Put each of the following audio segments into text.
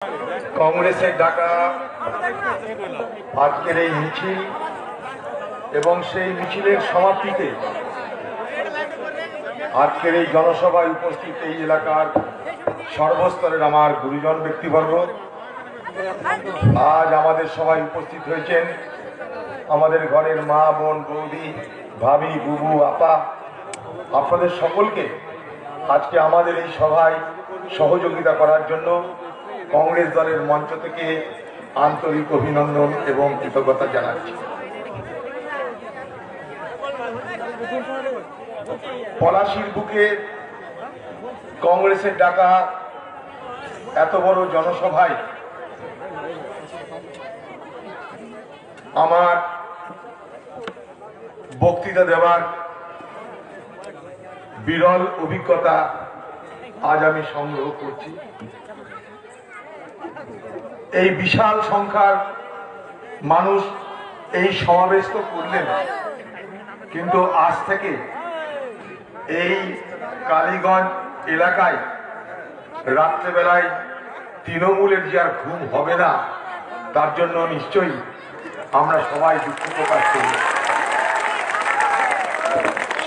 कांग्रेसेर डाका आजकेर এই মিছিল এবং সেই মিছিলের সমাপ্তিতে আজকের এই জনসভায় উপস্থিত এই এলাকার সর্বস্তরের আমার গুরুজন ব্যক্তিবর্গ আজ আমাদের সভায় উপস্থিত হয়েছেন। আমাদের ঘরের মা বোন বৌদি ভাবি বুবু আপা, আপনাদের সকলকে আজকে আমাদের এই সভায় সহযোগিতা করার জন্য কংগ্রেস দলের মঞ্চ থেকে আন্তরিক অভিনন্দন এবং কৃতজ্ঞতা জানাচ্ছি। পলাশীর বুকে কংগ্রেসের ডাকা এত বড় জনসভায় আমার বক্তৃতা দেওয়ার বিরল অভিজ্ঞতা আজ আমি সংগ্রহ করছি। এই বিশাল সংখ্যার মানুষ এই সমাবেশ তো করলেন, কিন্তু আজ থেকে এই কালীগঞ্জ এলাকায় রাত্রেবেলায় তৃণমূলের যে আর ঘুম হবে না, তার জন্য নিশ্চয়ই আমরা সবাই দুঃখ প্রকাশ করি।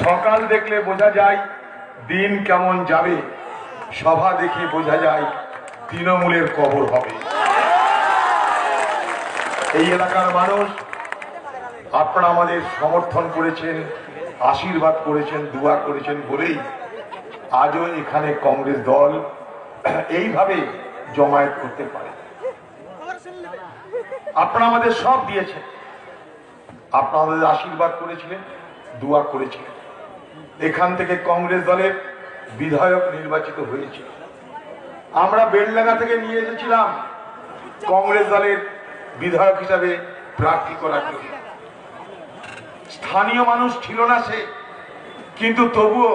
সকাল দেখলে বোঝা যায় দিন কেমন যাবে, সভা দেখে বোঝা যায় তৃণমূলের কবর হবে। এই এলাকার মানুষ আপনারা আমাদের সমর্থন করেছেন, আশীর্বাদ করেছেন, দোয়া করেছেন বলেই আজও এখানে কংগ্রেস দল এইভাবে জমায়েত করতে পারে। আপনারা আমাদের সব দিয়েছেন, আপনারা আমাদের আশীর্বাদ করেছিলেন, দোয়া করেছিলেন। এখান থেকে কংগ্রেস দলের বিধায়ক নির্বাচিত হয়েছিল। আমরা বেলডাঙ্গা থেকে নিয়ে এসেছিলাম কংগ্রেস দলের বিধায়ক হিসাবে প্রার্থী করার জন্য। স্থানীয় মানুষ ছিল না সে, কিন্তু তবুও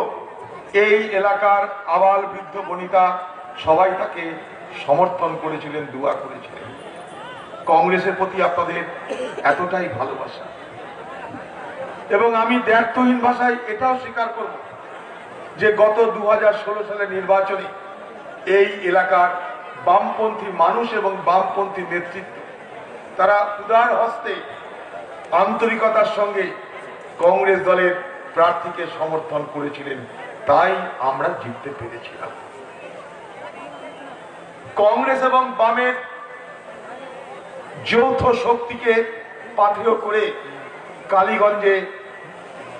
এই এলাকার আবাল বৃদ্ধ বনিতা সবাই তাকে সমর্থন করেছিলেন, দোয়া করেছিলেন। কংগ্রেসের প্রতি আপনাদের এতটাই ভালোবাসা, এবং আমি দ্ব্যর্থহীন ভাষায় এটাও স্বীকার করব যে গত 2016 সালের নির্বাচনে এই এলাকার বামপন্থী মানুষ এবং বামপন্থী নেতৃত্ব তারা উদার হস্তে আন্তরিকতার সঙ্গে কংগ্রেস দলের প্রার্থীকে সমর্থন করেছিলেন, তাই আমরা জিততে পেরেছিলাম। কংগ্রেস এবং বামের যৌথ শক্তিকে পাথেয় করে কালীগঞ্জে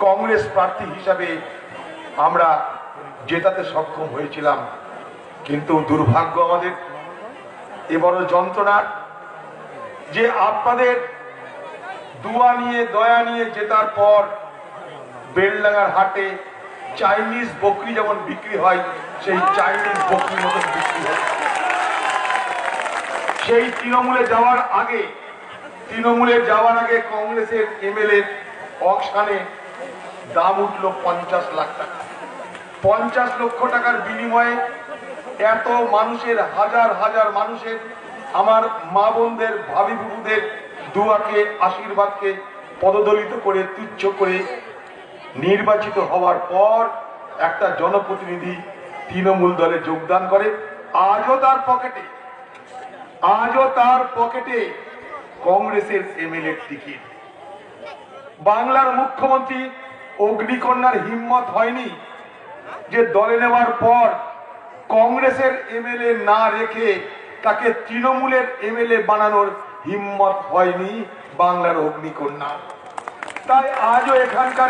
কংগ্রেস প্রার্থী হিসাবে আমরা জেতাতে সক্ষম হয়েছিলাম। কিন্তু দুর্ভাগ্য আমাদের, এ বড় যন্ত্রণার যে আপনাদের দোয়া নিয়ে দয়া নিয়ে জেতার পর বেলডাঙ্গার হাটে চাইনিজ বকরি যেমন বিক্রি হয়, সেই চাইনিজ বকরির মতন বিক্রি হয়। সেই তৃণমূলে যাওয়ার আগে কংগ্রেসের এমএলএ অকশানে দাম উঠল 50 লাখ টাকা। 50 লক্ষ টাকার বিনিময়ে এত মানুষের, হাজার হাজার মানুষের, আমার মা বোনদের ভাবি বুবুদের দোয়াকে, আশীর্বাদকে পদদলিত করে, তুচ্ছ করে নির্বাচিত হওয়ার পর একটা জনপ্রতিনিধি তৃণমূল দলে যোগদান করে। আজও তার পকেটে কংগ্রেসের এমএলএ টিকিট। বাংলার মুখ্যমন্ত্রী অগ্নিকন্যার হিম্মত হয়নি যে দলে নেওয়ার পর কংগ্রেসের এমএলএ না রেখে তাকে তৃণমূলের এমএলএ বানানোর হিম্মত হয়নি বাংলার অগ্নিকন্যা। তাই আজও এখানকার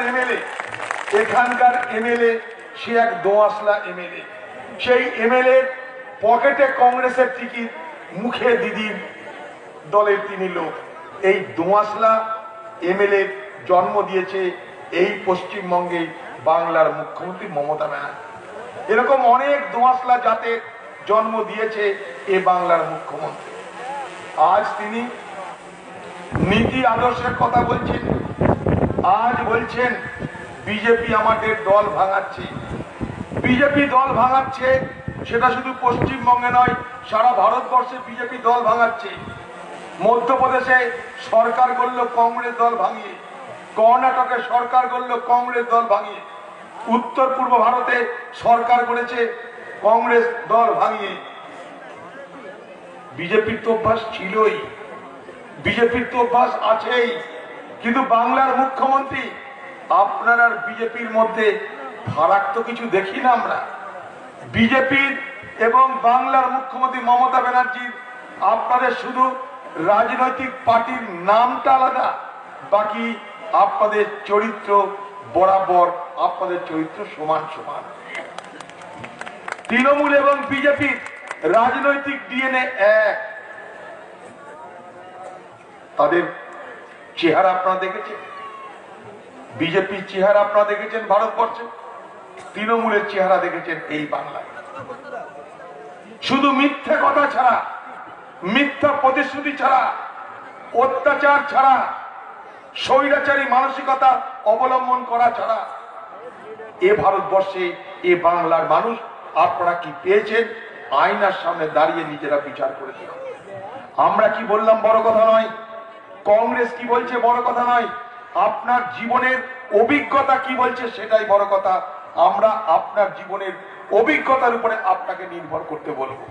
এমএলএ সে এক দোআঁশলা এমএলএ। সেই এমএলএ পকেটে কংগ্রেসের টিকিট, মুখে দিদির দলের তিনি লোক। এই দোআঁশলা এমএলএ জন্ম দিয়েছে এই পশ্চিমবঙ্গে বাংলার মুখ্যমন্ত্রী মমতা ব্যানার্জি। এরকম অনেক দোআঁশলা জাতের জন্ম দিয়েছে এ বাংলার মুখ্যমন্ত্রী। আজ তিনি নীতি আদর্শের কথা বলছেন, আজ বলছেন বিজেপি আমাদের দল ভাঙাচ্ছে। বিজেপি দল ভাঙাচ্ছে সেটা শুধু পশ্চিমবঙ্গে নয়, সারা ভারতবর্ষে বিজেপি দল ভাঙাচ্ছে। মধ্যপ্রদেশে সরকার করল কংগ্রেস দল ভাঙিয়ে, কর্ণাটকে সরকার করল কংগ্রেস দল ভাঙিয়ে, উত্তর পূর্ব ভারতে সরকার করেছে কংগ্রেস দল ভাঙিয়ে। বিজেপির তো অভ্যাস ছিলই, বিজেপির তো অভ্যাস আছেই, কিন্তু বাংলার মুখ্যমন্ত্রী আপনার আর বিজেপির মধ্যে ফারাক তো কিছু দেখি না আমরা। বিজেপির এবং বাংলার মুখ্যমন্ত্রী মমতা ব্যানার্জির আপনাদের শুধু রাজনৈতিক পার্টির নামটা আলাদা, বাকি আপনাদের চরিত্র বরাবর, আপনাদের চরিত্র সমান সমান। তৃণমূল এবং বিজেপির রাজনৈতিক ডিএনএ এক। তাদের চেহারা আপনারা দেখেছেন, বিজেপির চেহারা আপনারা দেখেছেন ভারতবর্ষে, তৃণমূলের চেহারা দেখেছেন এই বাংলায়। শুধু মিথ্যে কথা ছাড়া, মিথ্যা প্রতিশ্রুতি ছাড়া, অত্যাচার ছাড়া, স্বৈরাচারী মানসিকতা অবলম্বন করা ছাড়া এ ভারতবর্ষে, এ বাংলার মানুষ আপনারা কি পেয়েছেন? আয়নার সামনে দাঁড়িয়ে নিজেরা বিচার করে দিন। আমরা কি বললাম বড় কথা নয়, কংগ্রেস কি বলছে বড় কথা নয়, আপনার জীবনের অভিজ্ঞতা কি বলছে সেটাই বড় কথা। আমরা আপনার জীবনের অভিজ্ঞতার উপরে আপনাকে নির্ভর করতে বলবো।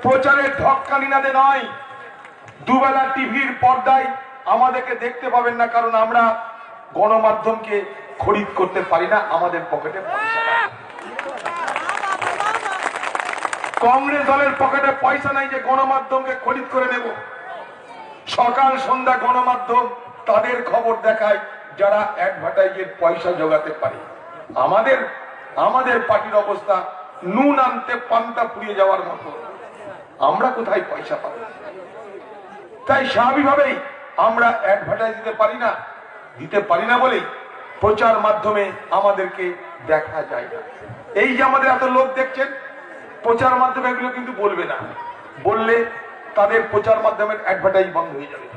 প্রচারের ঢক্কানিনাদে নয়, দুবেলা টিভির পর্দায় আমাদেরকে দেখতে পাবেন না, কারণ আমরা গণমাধ্যমকে খরিদ করতে পারি না, আমাদের পকেটে পয়সা নাই। কংগ্রেস দলের পকেটে পয়সা নাই যে গণমাধ্যমকে খরিদ করে নেব। সকাল সন্ধ্যা গণমাধ্যম তাদের খবর দেখায় যারা অ্যাডভার্টাইজের পয়সা জোগাতে পারে। আমাদের পার্টির অবস্থা নুন আনতে পান্তা পুড়িয়ে যাওয়ার মতো, আমরা কোথায় পয়সা পাবো? তাই স্বাভাবিকভাবেই আমরা অ্যাডভার্টাইজ দিতে পারি না বলেই প্রচার মাধ্যমে আমাদেরকে দেখা যায় না। এই যে আমাদের এত লোক দেখছেন, প্রচার মাধ্যমে এগুলো কিন্তু বলবে না, বললে তাদের প্রচার মাধ্যমের অ্যাডভার্টাইজ বন্ধ হয়ে যাবে।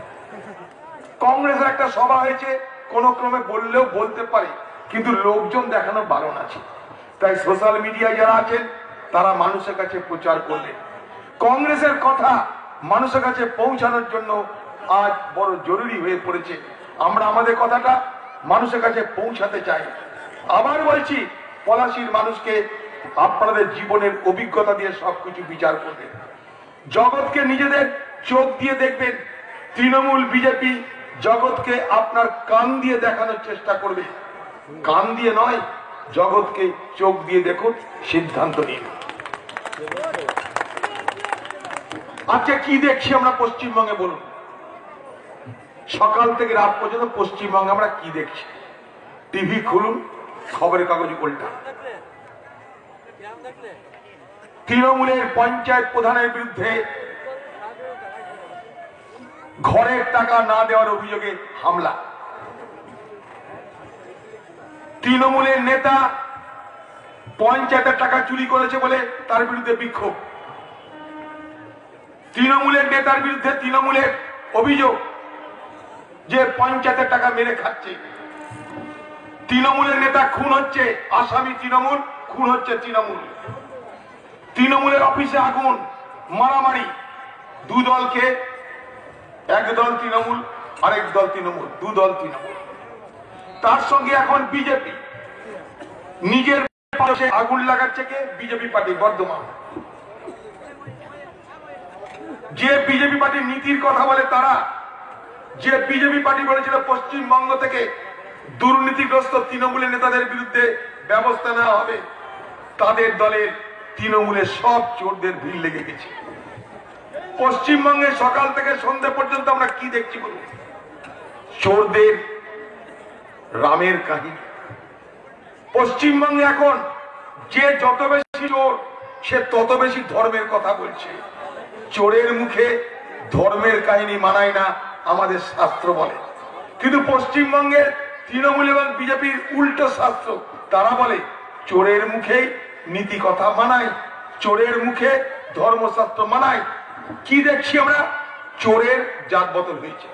কংগ্রেসের একটা সভা হয়েছে, কোন ক্রমে বললেও বলতে পারে, কিন্তু লোকজন দেখানো বারণ আছে। তাই সোশ্যাল মিডিয়ায় যারা আছেন তারা মানুষের কাছে প্রচার করলেন। কংগ্রেসের কথা মানুষের কাছে পৌঁছানোর জন্য আজ বড় জরুরি হয়ে পড়েছে। আমরা আমাদের কথাটা মানুষের কাছে পৌঁছাতে চাই। আবার বলছি, পলাশীর মানুষকে আপনাদের জীবনের অভিজ্ঞতা দিয়ে সবকিছু বিচার করবেন। জগৎকে নিজেদের চোখ দিয়ে দেখবেন। তৃণমূল বিজেপি জগৎকে আপনার কান দিয়ে দেখানোর চেষ্টা করবে, কান দিয়ে নয়, জগৎকে চোখ দিয়ে দেখুন, সিদ্ধান্ত নিন। আজকে কি দেখছি আমরা পশ্চিমবঙ্গে বলুন? সকাল থেকে রাত পর্যন্ত পশ্চিমবঙ্গে আমরা কি দেখছি? টিভি খুলুন, খবরের কাগজ উল্টা। তৃণমূলের পঞ্চায়েত প্রধানের বিরুদ্ধে ঘরের টাকা না দেওয়ার অভিযোগে হামলা। তৃণমূলের নেতা পঞ্চায়েতের টাকা চুরি করেছে বলে তার বিরুদ্ধে বিক্ষোভ। তৃণমূলের নেতার বিরুদ্ধে তৃণমূলের অভিযোগ যে পঞ্চায়েতের টাকা মেরে খাচ্ছে। তৃণমূলের নেতা খুন হচ্ছে, আসামি তৃণমূল, খুন হচ্ছে তৃণমূল। তৃণমূলের অফিসে আগুন, মারামারি, দু দলকে, এক দল তৃণমূল, আরেক দল তৃণমূল, দু দল তৃণমূল। তার সঙ্গে এখন বিজেপি নিজের আগুন লাগাচ্ছে কে? BJP party Bardhaman. যে বিজেপি পার্টির নীতির কথা বলে তারা, যে বিজেপি পার্টি বলেছিল পশ্চিমবঙ্গ থেকে দুর্নীতিগ্রস্ত তৃণমূলের নেতাদের বিরুদ্ধে ব্যবস্থা নেওয়া হবে, তাদের দলের তৃণমূলের সব চোরদের ভিড় লেগে গেছে। পশ্চিমবঙ্গে সকাল থেকে সন্ধ্যা পর্যন্ত আমরা কি দেখছি বলুন? চোরদের রামের কাহিনী। পশ্চিমবঙ্গে এখন যে যত বেশি চোর, সে তত বেশি ধর্মের কথা বলছে। চোরের মুখে ধর্মের কাহিনী মানায় না, আমাদের শাস্ত্র বলে। কিন্তু পশ্চিমবঙ্গের তৃণমূল এবং বিজেপির উল্টো শাস্ত্র, তারা বলে চোরের মুখে নীতি কথা মানায়, চোরের মুখে ধর্মশাস্ত্র মানায়। কি দেখছি আমরা? চোরের জাত বদল হয়েছে।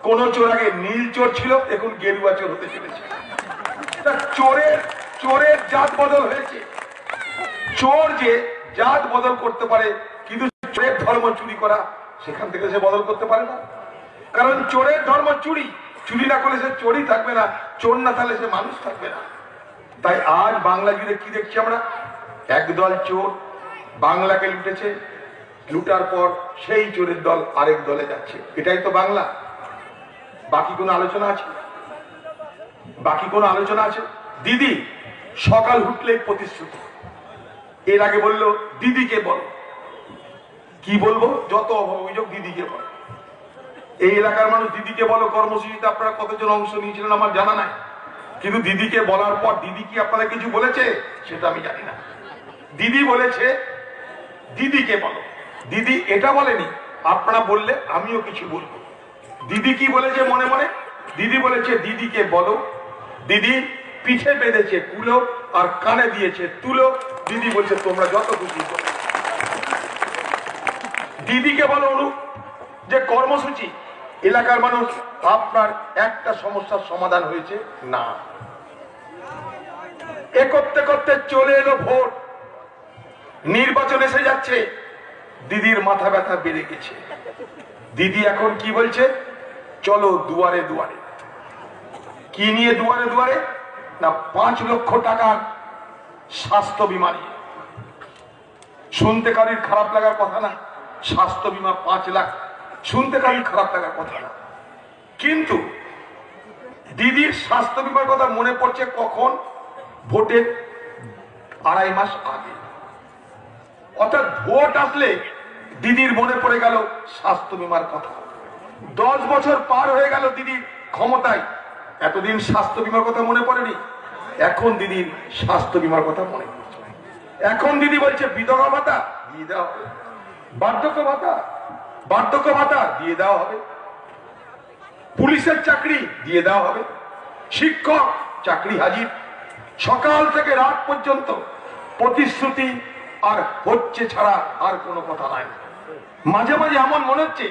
কোন চোর আগে নীল চোর ছিল, এখন গেরুয়া চোর হতে চলেছে। চোরের জাত বদল হয়েছে। চোর যে জাত বদল করতে পারে, কিন্তু চোরের ধর্ম চুরি করা, সেখান থেকে সে বদল করতে পারে না। কারণ চোরের ধর্ম চুরি, চুরি না করলে সে চোরই থাকবে না, চোর না থাকলে সে মানুষ থাকবে না। তাই আজ বাংলা জুড়ে কি দেখছি আমরা? একদল চোর বাংলাকে লুটেছে, লুটার পর সেই চোরের দল আরেক দলে যাচ্ছে। এটাই তো বাংলা। বাকি কোনো আলোচনা আছে? বাকি কোনো আলোচনা আছে? দিদি সকাল উঠলেই প্রতিশ্রুতি। এর আগে বললো দিদিকে বলো, কি বলবো, যত অভিযোগ দিদিকে বলো। এই এলাকার মানুষ দিদিকে বলো কর্মসূচিতে আপনারা কতজন অংশ নিয়েছিলেন আমার জানা নাই, কিন্তু দিদিকে বলার পর দিদি কি আপনারা কিছু বলেছে সেটা আমি জানি না। দিদি বলেছে দিদিকে বলো। দিদি এটা বলেনি আপনারা বললে আমিও কিছু বলবো। দিদি কি বলেছে মনে মনে? দিদি বলেছে দিদিকে বলো। দিদি পিঠে বেঁধেছে কুলো আর কানে দিয়েছে তুলো। দিদি বলছে তোমরা যত খুশি করো। দিদিকে বলো যে কর্মসূচি এলাকার মানুষ আপনার একটা সমস্যার সমাধান হয়েছে না। এ করতে করতে চলে এলো ভোট, নির্বাচন এসে যাচ্ছে, দিদির মাথা ব্যথা বেড়ে গেছে। দিদি এখন কি বলছে? চলো দুয়ারে দুয়ারে। কি নিয়ে দুয়ারে দুয়ারে? না 5 লক্ষ টাকার স্বাস্থ্য বীমা নিয়ে। শুনতে কারোর খারাপ লাগার কথা না, স্বাস্থ্য বীমা 5 লাখ শুনতে কারোর খারাপ লাগার কথা না, কিন্তু দিদির স্বাস্থ্য বীমার কথা মনে পড়ছে কখন? ভোটের 2.5 মাস আগে। অর্থাৎ ভোট আসলে দিদির মনে পড়ে গেল স্বাস্থ্য বীমার কথা। 10 বছর পার হয়ে গেল দিদির ক্ষমতায়, এতদিন স্বাস্থ্য বীমার কথা মনে পড়েনি। এখন দিদির স্বাস্থ্য বীমার কথা মনে পড়ছে। এখন দিদি বলছে বিধবা ভাতা দিয়ে দেওয়া হবে, বার্ধক্য ভাতা দিয়ে দেওয়া হবে, পুলিশের চাকরি দিয়ে দেওয়া হবে, শিক্ষক চাকরি হাজির। সকাল থেকে রাত পর্যন্ত প্রতিশ্রুতি আর হচ্ছে ছাড়া আর কোনো কথা নাই। মাঝে মাঝে এমন মনে হচ্ছে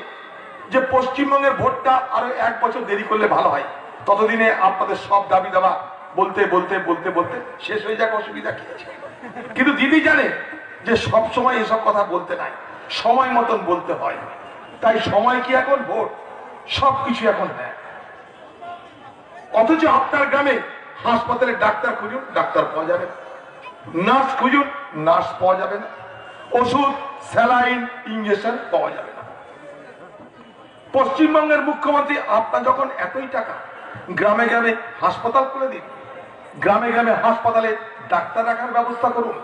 যে পশ্চিমবঙ্গের ভোটটা আরো 1 বছর দেরি করলে ভালো হয়, ততদিনে আপনাদের সব দাবি দাবা বলতে বলতে বলতে বলতে শেষ হয়ে যাক, অসুবিধা কি আছে। কিন্তু দিদি জানে যে সব সময় এসব কথা বলতে নাই, সময় মতন বলতে হয়। তাই সময় কি এখন? ভোট। সবকিছু এখন হ্যাঁ। অথচ আপনার গ্রামে হাসপাতালে ডাক্তার খুঁজুন, ডাক্তার পাওয়া যাবে না। নার্স খুঁজুন, নার্স পাওয়া যাবে না। ওষুধ, স্যালাইন, ইঞ্জেকশন পাওয়া যাবে না। পশ্চিমবঙ্গের মুখ্যমন্ত্রী আপনার যখন এতই টাকা, গ্রামে গ্রামে হাসপাতাল খুলে দিন, গ্রামে গ্রামে হাসপাতালে ডাক্তার রাখার ব্যবস্থা করুন।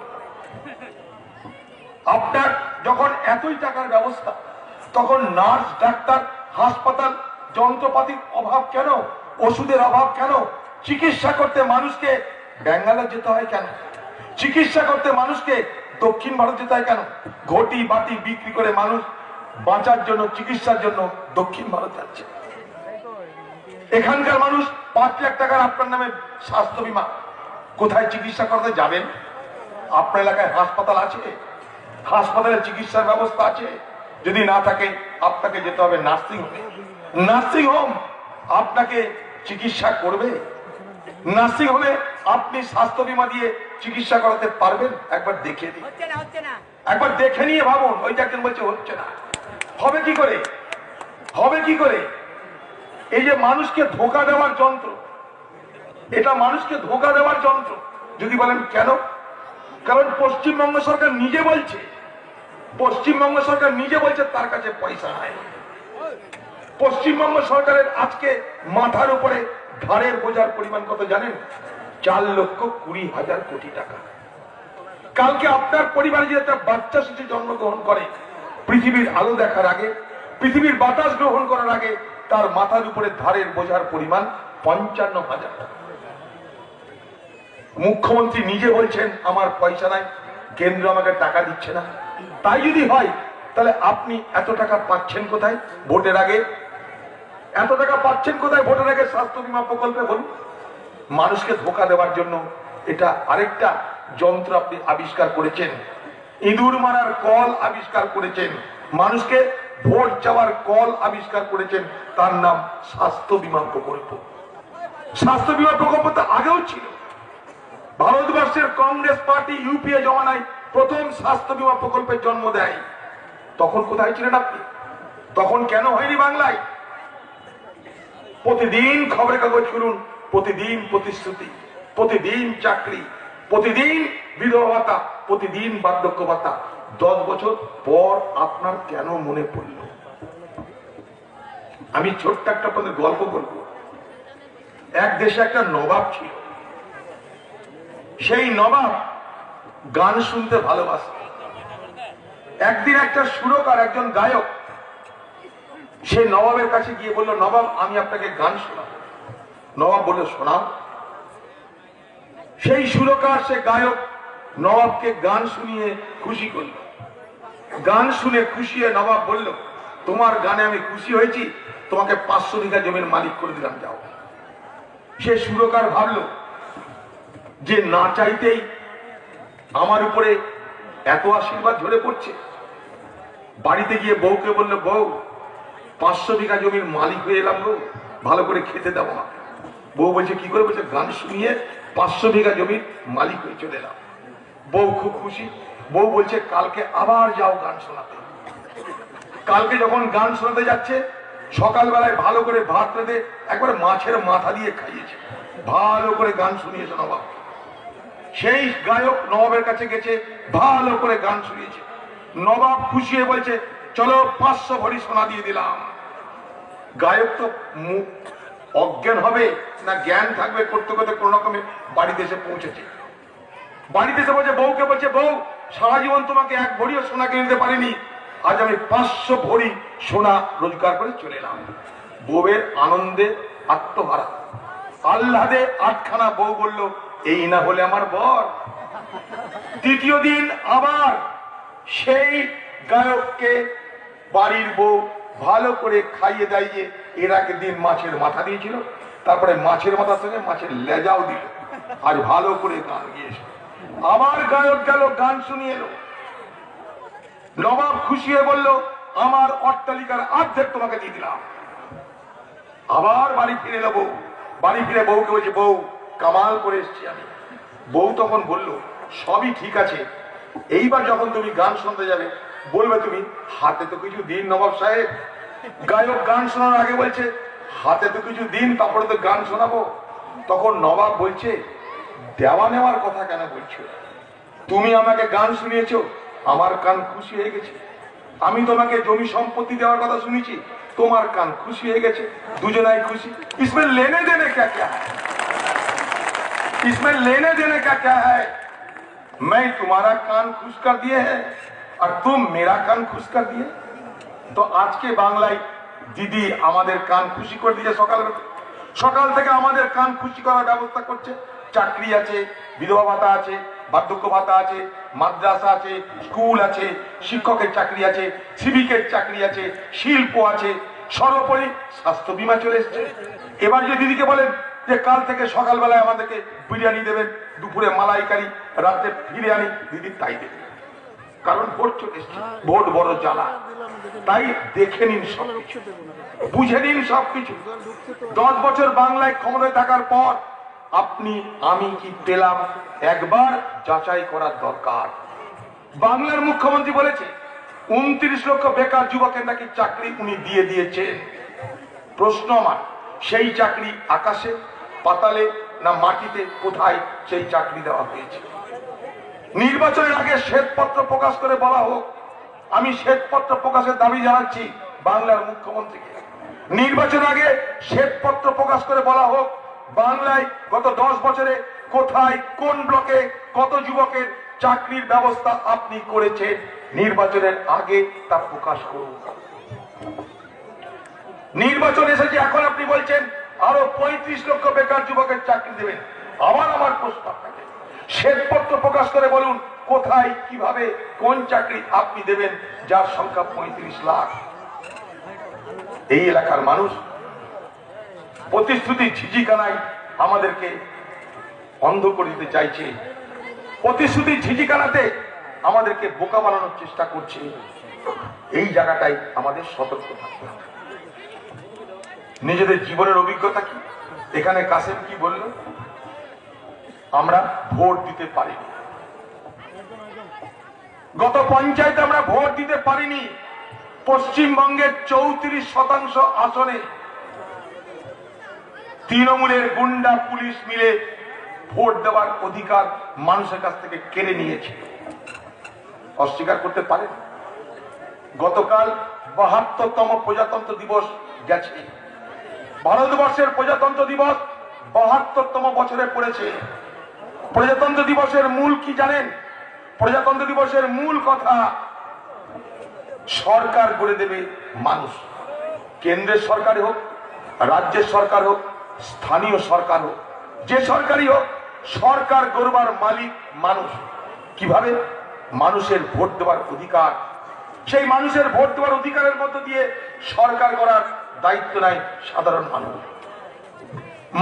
আপনার যখন এতই টাকার ব্যবস্থা, তখন নার্স, ডাক্তার, হাসপাতাল, যন্ত্রপাতির অভাব কেন? ওষুধের অভাব কেন? চিকিৎসা করতে মানুষকে ব্যাঙ্গালোর যেতে হয় কেন? চিকিৎসা করতে মানুষকে দক্ষিণ ভারত যেতে হয় কেন? ঘটি বাটি বিক্রি করে মানুষ বাঁচার জন্য, চিকিৎসার জন্য দক্ষিণ ভারত যাচ্ছে। এখানকার মানুষ 5 লাখ টাকার আপনার নামে স্বাস্থ্য বীমা, কোথায় চিকিৎসা করতে যাবেন? আপনার এলাকায় হাসপাতাল আছে? হাসপাতালে চিকিৎসার ব্যবস্থা আছে? যদি না থাকে আপনাকে যেতে হবে নার্সিং হোমে। নার্সিং হোম আপনাকে চিকিৎসা করবে? নার্সিং হোমে আপনি স্বাস্থ্য বীমা দিয়ে চিকিৎসা করাতে পারবেন? একবার দেখে দিন, একবার দেখে নিয়ে ভাবুন। ওই যে একজন বলছে হচ্ছে না, হবে কি করে? হবে কি করে? এই যে মানুষকে ধোঁকা দেওয়ার যন্ত্র, এটা মানুষকে ধোঁকা দেওয়ার যন্ত্র। যদি বলেন কেন? কারণ পশ্চিমবঙ্গ সরকার নিজে বলছে, পশ্চিমবঙ্গ সরকার নিজে বলছে তার কাছে পয়সা নাই। পশ্চিমবঙ্গ সরকারের আজকে মাথার উপরে ঘাড়ের বোঝার পরিমাণ কত জানেন? 4,20,000 কোটি টাকা। কালকে আপনার পরিবারে যে একটা বাচ্চা শিশু জন্মগ্রহণ করে, পৃথিবীর আলো দেখার আগে, পৃথিবীর বাতাস গ্রহণ করার আগে, তার মাথার উপরে ধারের বোঝার পরিমাণ 55,000 টাকা। মুখ্যমন্ত্রী নিজে বলছেন আমার পয়সা নাই, কেন্দ্র আমাকে টাকা দিচ্ছে না। তাই যদি হয় তাহলে আপনি এত টাকা পাচ্ছেন কোথায় ভোটের আগে? এত টাকা পাচ্ছেন কোথায় ভোটের আগে স্বাস্থ্য বীমা প্রকল্পে? বলুন। মানুষকে ধোঁকা দেওয়ার জন্য এটা আরেকটা যন্ত্র আপনি আবিষ্কার করেছেন। ইঁদুর মারার কল আবিষ্কার করেছেন, মানুষকে ভোট যাওয়ার কল আবিষ্কার করেছেন, তার নাম স্বাস্থ্য বীমা প্রকল্প। স্বাস্থ্য বীমা প্রকল্প তো আগেও ছিল। ভারতবর্ষের কংগ্রেস পার্টি ইউপিএ জমানায় প্রথম স্বাস্থ্য বীমা প্রকল্পের জন্ম দেয়। তখন কোথায় ছিলেন আপনি? তখন কেন হয়নি বাংলায়? প্রতিদিন খবরের কাগজ খুলুন, প্রতিদিন প্রতিশ্রুতি, প্রতিদিন চাকরি, প্রতিদিন বিধবা ভাতা, প্রতিদিন বার্ধক্য ভাতা, 10 বছর পর আপনার কেন মনে পড়ল? আমি ছোট্ট একটা আপনাদের গল্প বলবো। এক দেশে একটা নবাব ছিল। সেই নবাব গান শুনতে ভালোবাসত। একদিন একটা সুরকার, একজন গায়ক, সে নবাবের কাছে গিয়ে বলল, নবাব আমি আপনাকে গান শোনাবো। নবাব বলল, শোনাও। সেই সুরকার, সে গায়ক নবাবকে গান শুনিয়ে খুশি করল। গান শুনে খুশি হয়ে নবাব বলল, তোমার গানে আমি খুশি হয়েছি, তোমাকে 500 বিঘা জমির মালিক করে দিলাম, যাও। সে সুরকার ভাবল যে না চাইতেই আমার উপরে এত আশীর্বাদ ঝরে পড়ছে। বাড়িতে গিয়ে বউকে বলল, বউ 500 বিঘা জমির মালিক হয়ে এলাম গো, ভালো করে খেতে দাও আমাকে। বউ বলছে, কি করে? বলছে, গান শুনিয়ে 500 বিঘা জমির মালিক হয়ে চলে এলাম। বউ খুব খুশি। বউ বলছে, কালকে আবার যাও গান শোনাতে। কালকে যখন গান শোনাতে যাচ্ছে, সকালবেলায় ভালো করে ভাত রেঁধে একবারে মাছের মাথা দিয়ে খাইয়েছে, ভালো করে গান শুনিয়েছে নবাব। সেই গায়ক নবাবের কাছে গেছে, ভালো করে গান শুনিয়েছে। নবাব খুশি হয়ে বলছে, চলো 500 ভরি সোনা দিয়ে দিলাম। গায়ক তো মুখ অজ্ঞান হবে না জ্ঞান থাকবে করতে করতে কোন রকমে বাড়িতে এসে পৌঁছেছে। বাড়িতে এসে বলছে, বউকে বলছে, বউ সারা জীবন তোমাকে 1 ভরিও সোনা কিনে দিতে পারিনি, আজ আমি 500 ভরি সোনা রোজগার করে চলে এলাম। বউয়ের আনন্দে আত্মহারা, আহ্লাদে আটখানা। বউ বলল, এই না হলে আমার বর। তৃতীয় দিন আবার সেই গায়ককে বাড়ির বউ ভালো করে খাইয়ে দাইয়ে, এর আগের দিন মাছের মাথা দিয়েছিল, তারপরে মাছের মাথার সঙ্গে মাছের লেজাও দিল, আর ভালো করে গান গিয়েছে। আবার গায়ক গেল, গান শুনিয়ে এলো। নবাব খুশি হয়ে বলল, আমার অট্টালিকার অর্ধেক তোমাকে দিয়ে দিলাম। আবার বাড়ি ফিরে এলো বউ। বাড়ি ফিরে বউকে বলছে, বউ কামাল করে এসছি আমি। বউ তখন বলল, সবই ঠিক আছে, এইবার যখন তুমি গান শুনতে যাবে বলবে তুমি, হাতে তো কিছু দিন নবাব সাহেব। গায়ক গান শোনার আগে বলছে, হাতে তো কিছু দিন, তারপরে তো গান শোনাবো। তখন নবাব বলছে, দেওয়া নেওয়ার কথা কেন বলছো? তুমি আমাকে গান শুনিয়েছো, আমার কান খুশি হয়ে গেছে। আমি তোমাকে জমি সম্পত্তি দেওয়ার কথা শুনেছি, তোমার কান খুশি হয়ে গেছে, দুজনাই খুশি। इसमें लेने देने क्या क्या है? इसमें लेने देने का क्या है? मैं तुम्हारा कान खुश कर दिए है और तुम मेरा कान खुश कर दिए। तो आज के বাংলায় দিদি আমাদের কান খুশি করে দিয়েছে। সকাল থেকে আমাদের কান খুশি করার ব্যবস্থা করছে। চাকরি আছে, বিধবা ভাতা আছে, বার্ধক্য ভাতা আছে, মাদ্রাসা আছে, স্কুল আছে, শিক্ষকের চাকরি আছে, সিভিকের চাকরি আছে, শিল্প আছে, সর্বোপরি স্বাস্থ্য বীমা চলে এসছে। এবার যে দিদিকে বলেন যে কাল থেকে সকালবেলায় আমাদেরকে বিরিয়ানি দেবেন, দুপুরে মালাইকারি, রাতে বিরিয়ানি, দিদি তাই দেবে। কারণ ভোট চলে এসছে, ভোট বড় জ্বালা। তাই দেখে নিন সবকিছু, বুঝে নিন সবকিছু। 10 বছর বাংলায় ক্ষমতায় থাকার পর আপনি আমি কি পেলাম একবার যাচাই করার দরকার। বাংলার মুখ্যমন্ত্রী বলেছে 29 লক্ষ বেকার যুবকের নাকি চাকরি উনি দিয়ে দিয়েছেন। প্রশ্ন আমার, সেই চাকরি আকাশে, পাতালে না মাটিতে? কোথায় সেই চাকরি দেওয়া হয়েছে? নির্বাচনের আগে শ্বেতপত্র প্রকাশ করে বলা হোক। আমি শ্বেতপত্র প্রকাশের দাবি জানাচ্ছি বাংলার মুখ্যমন্ত্রীকে। নির্বাচন আগে শ্বেতপত্র প্রকাশ করে বলা হোক বাংলায় গত 10 বছরে কোথায়, কোন ব্লকে কত যুবকের চাকরির ব্যবস্থা আপনি করেছেন। নির্বাচনের আগে তা প্রকাশ করুন। নির্বাচন এসেছে, এখন আপনি বলছেন আরো 35 লক্ষ বেকার যুবকের চাকরি দেবেন। আবার আমার প্রশ্ন আপনাকে, শ্বেতপত্র প্রকাশ করে বলুন কোথায়, কিভাবে, কোন চাকরি আপনি দেবেন যার সংখ্যা 35 লাখ। এই এলাকার মানুষ প্রতিশ্রুতি ঝিঝিকানায় আমাদেরকে অন্ধ করে দিতে চাইছে। প্রতিশ্রুতি ঝিঝিকানাতে আমাদেরকে বোকা বানানোর চেষ্টা করছে। এই জায়গাটাই আমাদের সতর্ক থাকতে হবে। নিজেদের জীবনের অভিজ্ঞতা কি? এখানে কাসেম কি বলল? আমরা ভোট দিতে পারিনি, গত পঞ্চায়েতে আমরা ভোট দিতে পারিনি। পশ্চিমবঙ্গের 34% আসনে তৃণমূলের গুন্ডা পুলিশ মিলে ভোট দেওয়ার অধিকার মানুষের কাছ থেকে কেড়ে নিয়েছে। অস্বীকার করতে পারেন? গতকাল ৭২তম প্রজাতন্ত্র দিবস গেছে। ভারতবর্ষের প্রজাতন্ত্র দিবস ৭২তম বছরে পড়েছে। প্রজাতন্ত্র দিবসের মূল কি জানেন? প্রজাতন্ত্র দিবসের মূল কথা, সরকার গড়ে দেবে মানুষ। কেন্দ্রের সরকার হোক, রাজ্যের সরকার হোক, স্থানীয় সরকার হোক, যে সরকারই হোক, সরকার গড়বার মালিক মানুষ। কিভাবে? মানুষের ভোট দেওয়ার অধিকার। সেই মানুষের ভোট দেওয়ার অধিকারের মধ্য দিয়ে সরকার করার দায়িত্ব নেয় সাধারণ মানুষ।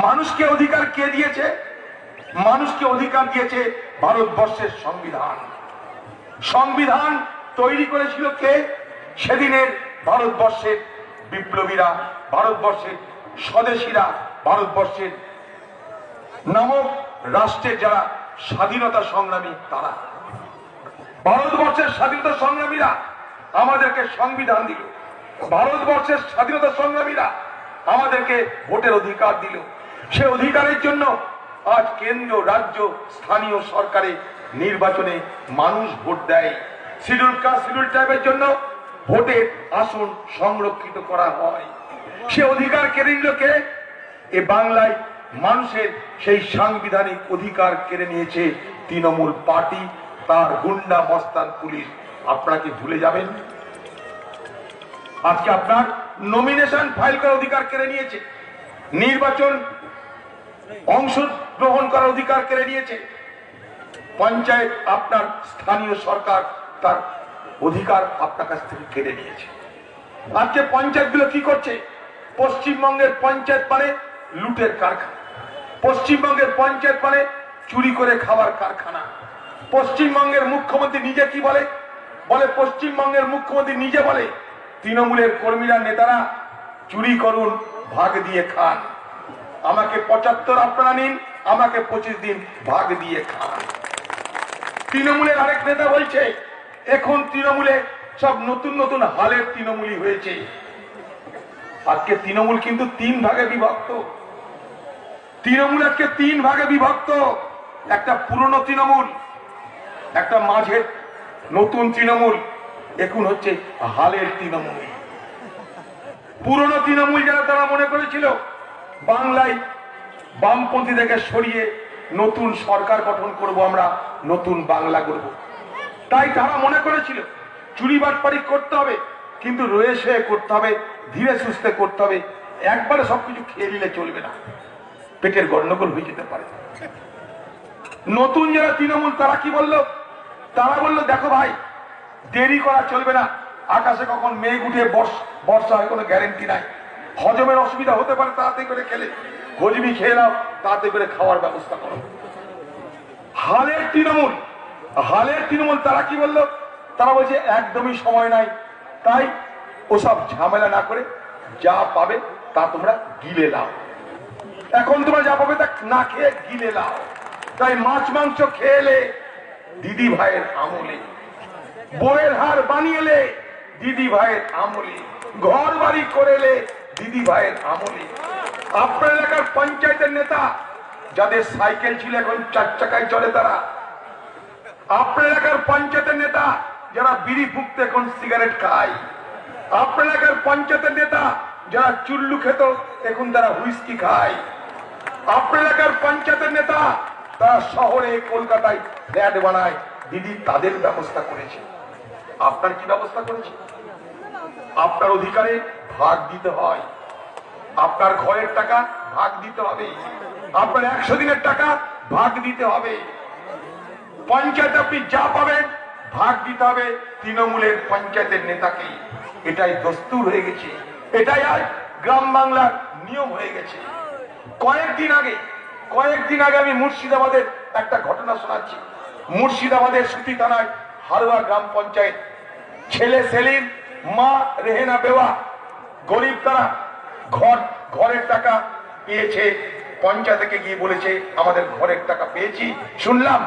মানুষকে অধিকার কে দিয়েছে? মানুষকে অধিকার দিয়েছে ভারতবর্ষের সংবিধান। সংবিধান তৈরি করেছিল কে? সেদিনের ভারতবর্ষের বিপ্লবীরা, ভারতবর্ষের স্বদেশীরা, ভারতবর্ষের নামক রাষ্ট্রের যারা স্বাধীনতা সংগ্রামী, তারা। ভারতবর্ষের স্বাধীনতা সংগ্রামীরা আমাদেরকে সংবিধান দিল। ভারতবর্ষের স্বাধীনতা সংগ্রামীরা আমাদেরকে ভোটের অধিকার দিল। সে অধিকারের জন্য আজ কেন্দ্র, রাজ্য, স্থানীয় সরকারে নির্বাচনে মানুষ ভোট দেয়। শিডিউল কাস্ট, শিডিউল ট্রাইবের জন্য ভোটের আসন সংরক্ষিত করা হয়। সে অধিকার কেড়ে নিল কে? এ বাংলায় মানুষের সেই সাংবিধানিক অধিকার কেড়ে নিয়েছে তৃণমূল পার্টি, তার গুন্ডা মস্তান পুলিশ। আপনারা কি ভুলে যাবেন? আজকে আপনার নমিনেশন ফাইল করার অধিকার কেড়ে নিয়েছে, নির্বাচন অংশগ্রহণ করার অধিকার কেড়ে নিয়েছে, পঞ্চায়েত, আপনার স্থানীয় সরকার তার অধিকার আপনার কাছ থেকে কেড়ে নিয়েছে। আজকে পঞ্চায়েতগুলো কি করছে? পশ্চিমবঙ্গের পঞ্চায়েত মানে লুটের কারখানা। পশ্চিমবঙ্গের পঞ্চায়েত মানে চুরি করে খাওয়ার কারখানা। পশ্চিমবঙ্গের মুখ্যমন্ত্রী নিজে কি বলে? পশ্চিমবঙ্গের মুখ্যমন্ত্রী নিজে বলে, তৃণমূলের কর্মীরা, নেতারা চুরি করুন, ভাগ দিয়ে খান। আমাকে ৭৫ আপনারা নিন, আমাকে 25 দিন ভাগ দিয়ে খান। তৃণমূলের আরেক নেতা বলছে, এখন তৃণমূলে সব নতুন নতুন হালের তৃণমূলী হয়েছে। আজকে তৃণমূল কিন্তু 3 ভাগে বিভক্ত। তৃণমূল আজকে 3 ভাগে বিভক্ত। একটা পুরনো তৃণমূল, একটা মাঝের নতুন তৃণমূল, এখন হচ্ছে হালের তৃণমূল। পুরনো তৃণমূল যারা, তারা মনে করেছিল বাংলায় বামপন্থী থেকে সরিয়ে নতুন সরকার গঠন করব, আমরা নতুন বাংলা করব। তাই তারা মনে করেছিল চুরি বাটপাড়ি করতে হবে, কিন্তু রয়ে সয়ে করতে হবে, ধীরে সুস্থে করতে হবে। একবারে সবকিছু খেয়ে নিলে চলবে না, পেটের গন্ডগোল হয়ে যেতে পারে। নতুন যারা তৃণমূল, তারা কি বললো? তারা বললো, দেখো ভাই, দেরি করা চলবে না। আকাশে কখন মেঘ উঠে বর্ষা হয় কোনো গ্যারেন্টি নাই। হজমের অসুবিধা হতে পারে, তাড়াতাড়ি করে খেলে হজমি খেয়ে নাও, তাড়াতাড়ি করে খাওয়ার ব্যবস্থা করো। হালের তৃণমূল, হালের তৃণমূল তারা কি বললো? তারা বলছে একদমই সময় নাই, তাই ওসব ঝামেলা না করে যা পাবে তা তোমরা গিলে নাও। এখন তোমরা যা পাবে তা না খেয়ে গিলে নাও। তাই মাছ মাংস খেয়েলে দিদি ভাইয়ের আমলে, বইয়ের হার বানিয়েলে দিদি ভাইয়ের আমলে, ঘর বাড়ি করেলে দিদি ভাইয়ের আমলে। আপনার এলাকার পঞ্চায়েতের নেতা যাদের সাইকেল ছিল এখন 4 চাকায় চলে, তারা। আপনার এলাকার পঞ্চায়েতের নেতা যারা বিড়ি ফুঁকতে এখন সিগারেট খায়। আপনার এলাকার পঞ্চায়েতের নেতা যারা চুল্লু খেত এখন তারা হুইস্কি খায়। আপনার এলাকার পঞ্চায়েতের নেতা তারা শহরে, কলকাতায় ফ্ল্যাট বানায়। দিদি তাদের ব্যবস্থা করেছে। আপনার কি ব্যবস্থা করেছে? আপনার অধিকারে ভাগ দিতে হয়। আপনার ঘরের টাকা ভাগ দিতে হবে। আপনার 100 দিনের টাকা ভাগ দিতে হবে। পঞ্চায়েত আপনি যা পাবেন ভাগ দিতে হবে তৃণমূলের পঞ্চায়েতের নেতাকে। এটাই দস্তুর হয়ে গেছে, এটাই আজ গ্রাম বাংলার নিয়ম হয়ে গেছে। কয়েকদিন আগে আমি মুর্শিদাবাদের একটা ঘটনা শোনাচ্ছি। মুর্শিদাবাদের সুতি থানায় হারোয়া গ্রাম পঞ্চায়েত, ছেলে সেলিম, মা রেহেনা বেওয়া, গরিব, তারা ঘরের টাকা পেয়েছে। পঞ্চায়েত থেকে গিয়ে বলেছে আমাদের ঘরের টাকা পেয়েছি, শুনলাম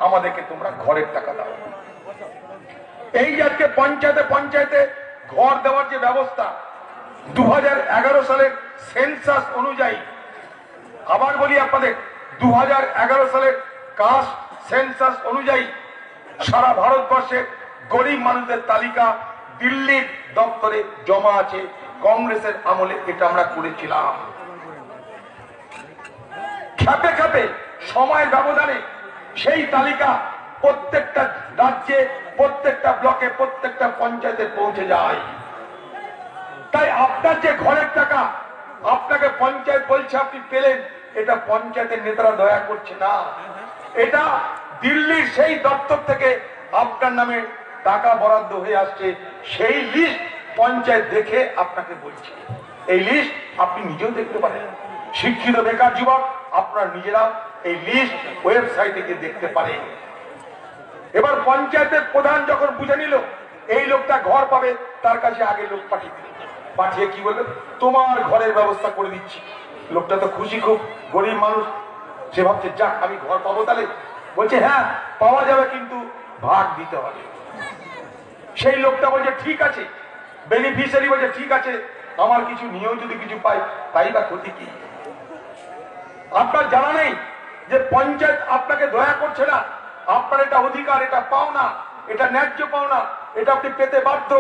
আমাদেরকে তোমরা ঘরের টাকা দাও। এই যে আজকে পঞ্চায়েতে ঘর দেওয়ার যে ব্যবস্থা, 2011 সালের সেন্সাস অনুযায়ী, আবার বলি আপনাদের, 2011 সালের কাস্ট সেন্সাস অনুযায়ী সারা ভারতবর্ষে গরিব মানুষদের তালিকা দিল্লির দপ্তরে জমা আছে। কংগ্রেসের আমলে এটা আমরা করেছিলাম। খাপে খাপে সময়ের ব্যবধানে সেই তালিকা প্রত্যেকটা রাজ্যে, প্রত্যেকটা ব্লকে, প্রত্যেকটা পঞ্চায়েতে পৌঁছে যায়। তাই আপনার যে ঘরের টাকা আপনাকে পঞ্চায়েত বলছে আপনি পেলেন, এটা পঞ্চায়েতের নেতারা দয়া করছে না, এটা দিল্লির সেই দপ্তর থেকে আপনার নামে টাকা বরাদ্দ হয়ে আসছে। সেই লিস্ট পঞ্চায়েত দেখে আপনাকে বলছে। এই লিস্ট আপনি নিজেও দেখতে পারেন। শিক্ষিত বেকার যুবক আপনার নিজেরা এই লিস্ট ওয়েবসাইটে গিয়ে দেখতে পারেন। এবার পঞ্চায়েতের প্রধান যখন বুঝে নিল এই লোকটা ঘর পাবে, তার কাছে আগে লোক পাঠিয়ে দিল। পাঠিয়ে কি বললো, তোমার ঘরের ব্যবস্থা করে দিচ্ছি। লোকটা তো খুশি, খুব গরিব মানুষ, সে ভাবছে যাক আমি ঘর পাবো। তাহলে বলছে হ্যাঁ পাওয়া যাবে, কিন্তু ভাগ দিতে হবে। সেই লোকটা বলছে ঠিক আছে, বেনিফিশিয়ারি বলছে ঠিক আছে, আমার কিছু নিয়েও যদি কিছু পাই তাই বা ক্ষতি কি? আপনার জানা নেই যে পঞ্চায়েত আপনাকে দয়া করছে না, আপনার এটা অধিকার, এটা পাওনা, এটা ন্যায্য পাওনা, এটা আপনি পেতে বাধ্য।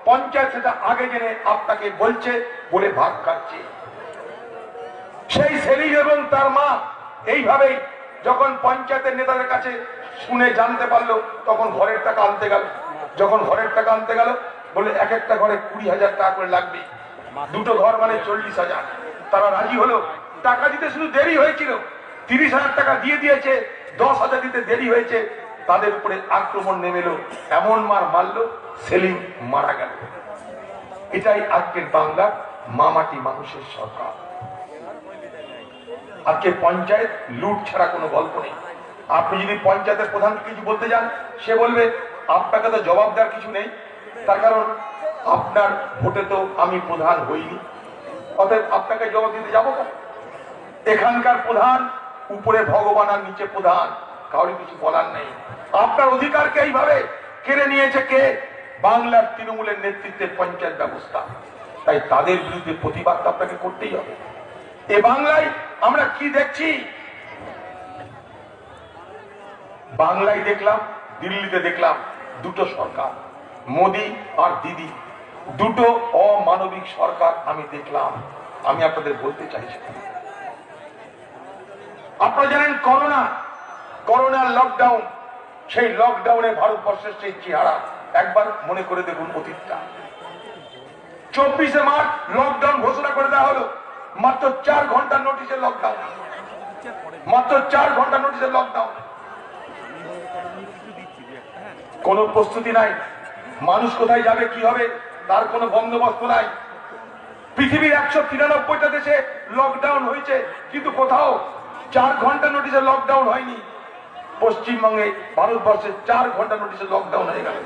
পঞ্চায়েত সেটা আগে জেনে আপনাকে বলছে বলে ভাগ খাচ্ছে। সেই সেলিম এবং তার মা এইভাবেই যখন পঞ্চায়েতের নেতাদের কাছে শুনে জানতে পারলো, তখন ঘরের টাকা আনতে গেল। যখন ঘরের টাকা আনতে গেল, বলে এক একটা ঘরে 20,000 টাকা করে লাগবে, দুটো ঘর মানে 40,000। তারা রাজি হলো। টাকা দিতে শুধু দেরি হয়েছিল, 30,000 টাকা দিয়ে দিয়েছে, 10,000 দিতে দেরি হয়েছে। তাদের উপরে আক্রমণ নেমে এলো, এমন মার মারলো, সেলিম মারা গেল। এটাই আজকের বাংলার মামাটি মানুষের সরকার। আজকে পঞ্চায়েত লুট ছাড়া কোনো গল্প নেই। আপনি যদি পঞ্চায়েতের প্রধানকে কিছু বলতে যান, সে বলবে আপনাকে তো জবাব দেওয়ার কিছু নেই, তার কারণ আপনার ভোটে তো আমি প্রধান হইনি, অতএব আপনাকে জবাব দিতে যাবো কেন? এখানকার প্রধান উপরে ভগবান আর নিচে প্রধান, কাউরি কিছু বলার নেই। আপনার অধিকারকে এইভাবে কেড়ে নিয়েছে কে? বাংলার তৃণমূলের নেতৃত্বে পঞ্চায়েত ব্যবস্থা। তাই তাদের বিরুদ্ধে প্রতিবাদ আপনাকে করতেই হবে। এ বাংলায় আমরা কি দেখছি? বাংলায় দেখলাম, দিল্লিতে দেখলাম, দুটো সরকার, মোদি আর দিদি, দুটো অমানবিক সরকার আমি দেখলাম। আমি আপনাদের বলতে চাইছি, আপনারা জানেন করোনার লকডাউন, সেই লকডাউনে ভারতবর্ষের সেই চেহারা একবার মনে করে দেখুন অতীতটা। 24শে মার্চ লকডাউন ঘোষণা করে দেওয়া হলো, মাত্র 4 ঘন্টার নোটিশের লকডাউন, মাত্র 4 ঘন্টার নোটিশের লকডাউন। কোন প্রস্তুতি নাই, মানুষ কোথায় যাবে কি হবে তার কোনো বন্দোবস্ত নাই। পৃথিবীর 193টা দেশে লকডাউন হয়েছে, কিন্তু কোথাও 4 ঘন্টা নোটিশে লকডাউন হয়নি। পশ্চিমবঙ্গে ভারতবর্ষে 4 ঘন্টা নোটিশে লকডাউন হয়ে গেল।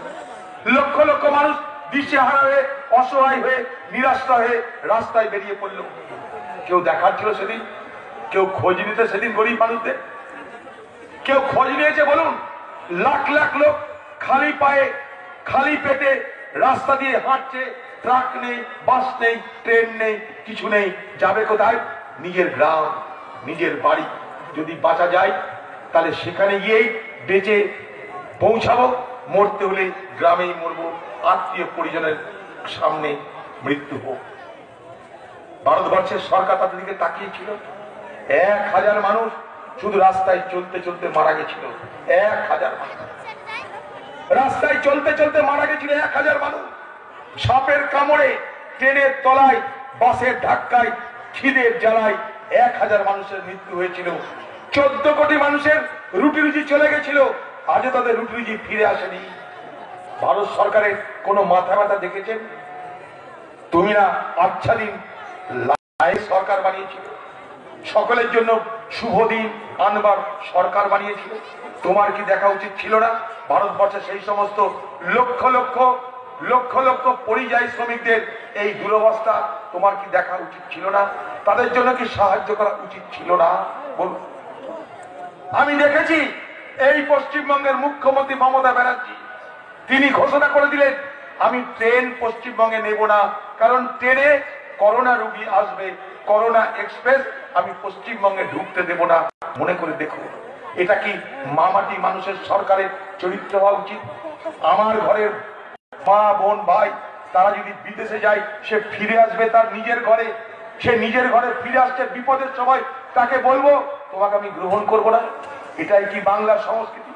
লক্ষ লক্ষ মানুষ দিশেহারা হয়ে, অসহায় হয়ে, নিরাশ্রয় হয়ে রাস্তায় বেরিয়ে পড়ল। কেউ দেখার ছিল সেদিন? কেউ খোঁজ নিতে সেদিন গরিব মানুষদের? কেউ খোঁজ নিয়েছে বলুন? লাখ লাখ লোক খালি পায়ে, খালি পেটে রাস্তা দিয়ে হাঁটছে, ট্রাক নেই, বাস নেই, ট্রেন নেই, কিছু নেই। যাবে কোথায়? নিজের গ্রাম, নিজের বাড়ি। যদি বাঁচা যায় তাহলে সেখানে গিয়েই বেঁচে পৌঁছাবো, মরতে হলে গ্রামেই মরবো, আত্মীয় পরিজনের সামনে মৃত্যু হোক। ভারতবর্ষের সরকার তাদের দিকে তাকিয়েছিল। 1,000 মানুষ শুধু রাস্তায় চলতে চলতে মারা গেছিল। 1,000 মানুষ রাস্তায় চলতে চলতে মারা গেছিল। 1,000 মানুষ সাপের কামড়ে, ট্রেনের তলায়, বাসের ধাক্কায়, খিদের জ্বালায় 1,000 মানুষের মৃত্যু হয়েছিল। 14 কোটি মানুষের রুটি রুজি চলে গেছিল, আজও তাদের রুটি রুজি ফিরে আসেনি। ভারত সরকারের কোনো মাথা ব্যথা দেখেছেন? তুমি না আচ্ছা দিন সরকার বানিয়েছিল, সকলের জন্য শুভ দিন আনবার সরকার বানিয়েছিল। তোমার কি দেখা উচিত ছিল না ভারতবর্ষের সেই সমস্ত লক্ষ লক্ষ লক্ষ লক্ষ পরিযায়ী শ্রমিকদের এই দুরবস্থা তোমার কি দেখা উচিত ছিল না? তাদের জন্য কি সাহায্য করা উচিত ছিল না? বলুন। আমি দেখেছি এই পশ্চিমবঙ্গের মুখ্যমন্ত্রী মমতা ব্যানার্জি, তিনি ঘোষণা করে দিলেন আমি ট্রেন পশ্চিমবঙ্গে নেব না, কারণ ট্রেনে করোনা রোগী আসবে, করোনা এক্সপ্রেস আমি পশ্চিমবঙ্গে ঢুকতে দেব না। মনে করে দেখুন, এটা কি মামাটি মানুষের সরকারের চরিত্র হওয়া উচিত? আমার ঘরের মা বোন ভাই তারা যদি বিদেশে যায়, সে ফিরে আসবে তার নিজের ঘরে, সে নিজের ঘরে ফিরে আসছে বিপদের সময়, তাকে বলবো তোমাকে আমি গ্রহণ করব না? এটাই কি বাংলার সংস্কৃতি?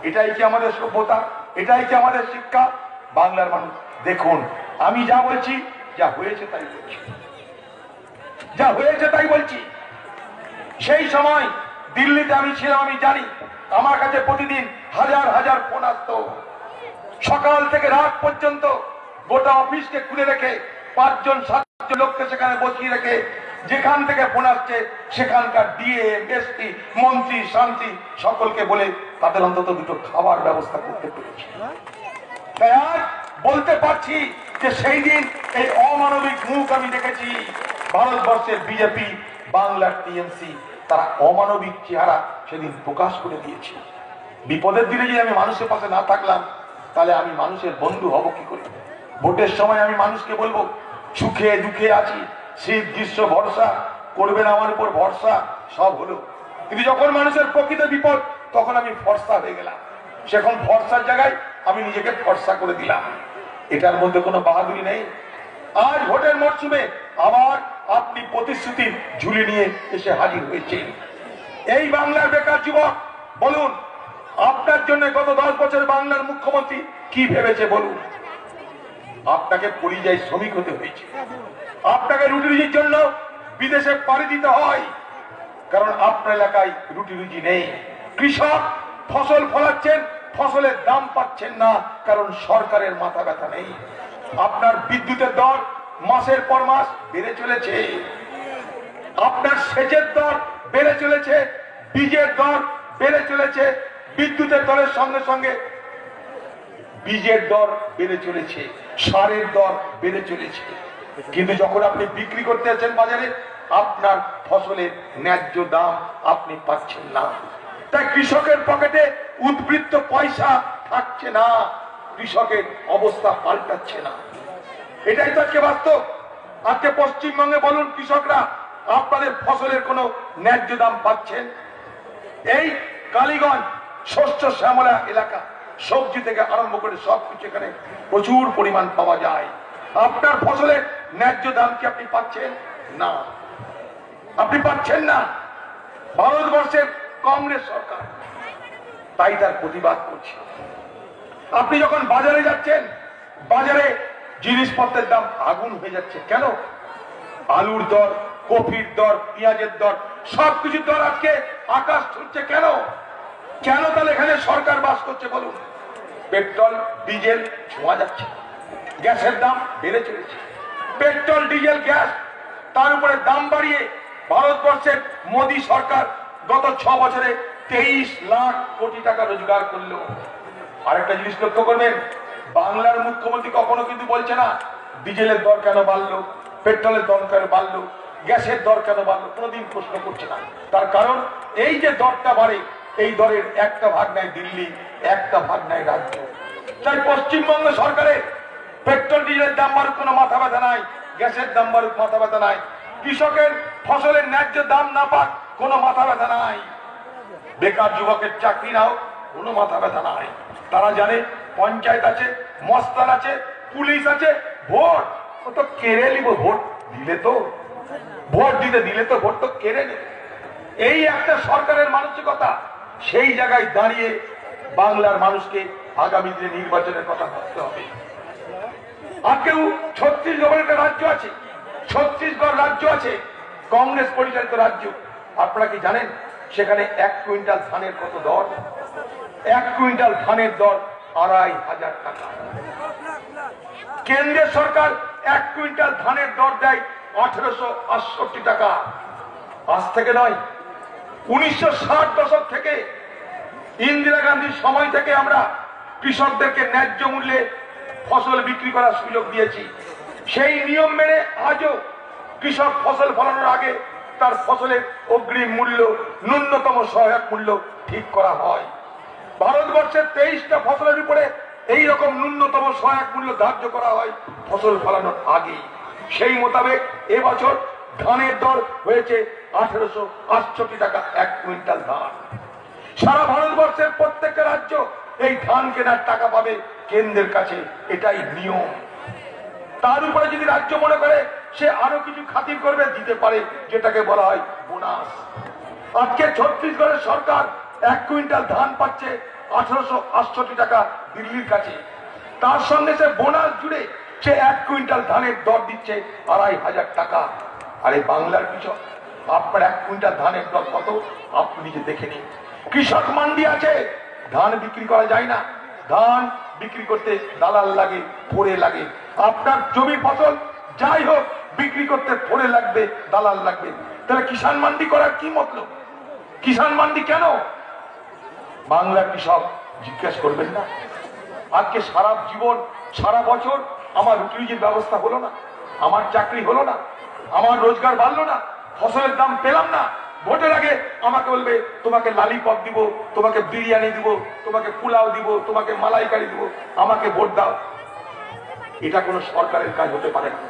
এটাই কি আমাদের সভ্যতা? এটাই কি আমাদের শিক্ষা? বাংলার মানুষ দেখুন, আমি যা বলছি, যা হয়েছে তাই বলছি, যা হয়েছে তাই বলছি। সেই সময় দিল্লিতে আমি ছিলাম, আমি জানি আমার কাছে প্রতিদিন হাজার হাজার ফোন আসতো। সকাল থেকে রাত পর্যন্ত গোটা অফিসকে খুলে রেখে 5-7 লোককে সেখানে বসিয়ে রেখে যেখান থেকে ফোন আসছে সেখানকার ডিএম, এসপি, মন্ত্রী, শান্তি সকলকে বলে তাদের অন্তত দুটো খাবার ব্যবস্থা করতে পেরেছি। তাই আজ বলতে পারছি যে সেই দিন এই অমানবিক মুখ আমি দেখেছি। ভারতবর্ষের বিজেপি, বাংলার টিএমসি, তারা অমানবিক চেহারা সেদিন প্রকাশ করে দিয়েছে। বিপদের দিনে যদি আমি মানুষের পাশে না থাকলাম, তাহলে আমি মানুষের বন্ধু হব কি করে? ভোটের সময় আমি মানুষকে বলবো সুখে দুঃখে আছি, শীত গ্রীষ্ম ভরসা করবেন আমার উপর ভরসা, সব হলো। কিন্তু যখন মানুষের প্রকৃত বিপদ, তখন আমি ফর্সা হয়ে গেলাম। সেখন ফর্সার জায়গায় আমি নিজেকে ফর্সা করে দিলাম। এটার মধ্যে কোনো বাহাদুরি নেই। আজ ভোটের মরশুমে আবার আপনি প্রতিশ্রুতির ঝুলি নিয়ে এসে হাজির হয়েছেন। এই বাংলার বেকার যুবক, বলুন আপনার জন্য গত 10 বছর বাংলার মুখ্যমন্ত্রী কি ভেবেছে বলুন? আপনাকে পরিযায়ী শ্রমিক হতে হয়েছে, আপনাকে রুটি রুজির জন্য বিদেশে পাড়ি দিতে হয়, কারণ আপনার এলাকায় রুটি রুজি নেই। কৃষক ফসল ফলাচ্ছেন, ফসলের দাম পাচ্ছেন না, কারণ সরকারের মাথা ব্যথা নেই। আপনার বিদ্যুতের দর মাসের পর মাস বেড়ে চলেছে, আপনার সেচের দর বেড়ে চলেছে, বীজের দর বেড়ে চলেছে, বিদ্যুতের দরের সঙ্গে সঙ্গে বীজের দর বেড়ে চলেছে, সারের দর বেড়ে চলেছে। কিন্তু যখন আপনি বিক্রি করতে আছেন বাজারে, আপনার ফসলের ন্যায্য দাম আপনি পাচ্ছেন না। তাই কৃষকের পকেটে উদ্বৃত্ত পয়সা থাকছে না, কৃষকের অবস্থা পাল্টাচ্ছে না। এটাই তো আজকে বাস্তব। আজকে পশ্চিমবঙ্গে বলুন কৃষকরা আপনাদের ফসলের কোনো ন্যায্য দাম পাচ্ছেন? এই কালীগঞ্জ শস্য শ্যামলা এলাকা, সবজি থেকে আরম্ভ করে সবকিছু এখানে প্রচুর পরিমাণ পাওয়া যায়। আপনার ফসলের ন্যায্য দাম কি আপনি পাচ্ছেন? না, আপনি পাচ্ছেন না। ভারতবর্ষের কংগ্রেস সরকার তাই তার প্রতিবাদ করছে। আপনি যখন বাজারে যাচ্ছেন, বাজারে জিনিসপত্রের দাম আগুন হয়ে যাচ্ছে। কেন? আলুর দর, কফির দর, পেঁয়াজের দর, সবকিছুর দর আজকে আকাশ ছুটছে। কেন? কেন তাহলে এখানে সরকার বাস করছে বলুন? পেট্রোল ডিজেল ছোঁয়া যাচ্ছে, গ্যাসের দাম বেড়ে চলেছে। পেট্রোল ডিজেল গ্যাস তার উপরে দাম বাড়িয়ে ভারতবর্ষের মোদী সরকার গত 6 বছরে 23 লাখ কোটি টাকা রোজগার করলো। আরেকটা জিনিস লক্ষ্য করবেন, বাংলার মুখ্যমন্ত্রী কখনো কিন্তু বলছে না ডিজেলের দর কেন বাড়লো, পেট্রোলের দর কেন বাড়লো, গ্যাসের দর কেন বাড়লো, কোনোদিন প্রশ্ন করছে না। তার কারণ এই যে দরটা বাড়ে, এই দরের একটা ভাগ নেয় দিল্লি, একটা ভাগ নেয় রাজ্য। তাই পশ্চিমবঙ্গ সরকারের পেট্রোল ডিজেলের দাম বাড়ুক কোনো মাথা ব্যথা নাই, গ্যাসের দাম বাড়ুক মাথা ব্যথা নাই, কৃষকের ফসলের ন্যায্য দাম না পাক কোনো মাথা ব্যথা নাই, বেকার যুবকের চাকরি নাও কোনো মাথা ব্যথা নাই। তারা জানে পঞ্চায়েত আছে, মস্তান আছে, পুলিশ আছে, ভোট ও তো কেড়ে নিব, ভোট দিলে তো, ভোট দিতে দিলে তো ভোট তো কেড়ে নেবে। এই একটা সরকারের মানসিকতা। সেই জায়গায় দাঁড়িয়ে বাংলার মানুষকে আগামী দিনে নির্বাচনের কথা ভাবতে হবে। আজকেও ছত্তিশগড়ের একটা রাজ্য আছে, ছত্তিশগড় রাজ্য আছে, কংগ্রেস পরিচালিত রাজ্য। আপনারা কি জানেন সেখানে 1 কুইন্টাল ধানের কত দর? 1 কুইন্টাল ধানের দর 2500 টাকা। কেন্দ্রের সরকার 1 কুইন্টাল ধানের দর দেয় 1868 টাকা। আজ থেকে নয়, 1960 দশক থেকে, ইন্দিরা গান্ধীর সময় থেকে আমরা কৃষকদেরকে ন্যায্য মূল্যে ফসল বিক্রি করার সুযোগ দিয়েছি। সেই নিয়ম মেনে আজও কৃষক ফসল ফলানোর আগে তার ফসলের অগ্রিম মূল্য, ন্যূনতম সহায়ক মূল্য ঠিক করা হয়। ভারতবর্ষের 23টা ফসলের উপরে এই রকম ন্যূনতম সহায়ক মূল্য ধার্য করা হয় ফসল ফলানোর আগে। সেই মোতাবেক এবছর ধানের দর হয়েছে 1868 টাকা 1 কুইন্টাল ধান। সারা ভারতবর্ষের প্রত্যেকটা রাজ্য এই ধান কেনার টাকা পাবে কেন্দ্রের কাছে, এটাই নিয়ম। তার উপরে যদি রাজ্য মনে করে সে আরো কিছু খাতির করবে, দিতে পারে, যেটাকে বলা হয় বোনাস। আজকে ছত্তিশগড়ের সরকার 1 কুইন্টাল ধান পাচ্ছে 1868 টাকা দিল্লির কাছে, তার সঙ্গে সে বোনাস জুড়ে সে 1 কুইন্টাল ধানের দর দিচ্ছে 2500 টাকা। আরে বাংলার কৃষক, আপনার 1 কুইন্টাল ধানের দর কত আপনি নিজে দেখে নিন। কৃষক মান্ডি আছে, ধান বিক্রি করা যায় না, ধান বিক্রি করতে দালাল লাগে, ফোরে লাগে। আপনার জমি ফসল যাই হোক বিক্রি করতে ফোরে লাগবে, দালাল লাগবে। তাহলে কিষাণ মান্ডি করার কি মতলব? কিষাণ মান্ডি কেন? বাংলার কৃষক জিজ্ঞেস করবেন না? আজকে সারা জীবন সারা বছর আমার রুটি রুজির ব্যবস্থা হলো না, আমার চাকরি হলো না, আমার রোজগার বাড়লো না, ফসলের দাম পেলাম না। ভোটের আগে আমাকে বলবে তোমাকে লালিপপ দিব, তোমাকে বিরিয়ানি দিব, তোমাকে পোলাও দিব, তোমাকে মালাইকারি দিব, আমাকে ভোট দাও। এটা কোনো সরকারের কাজ হতে পারে না।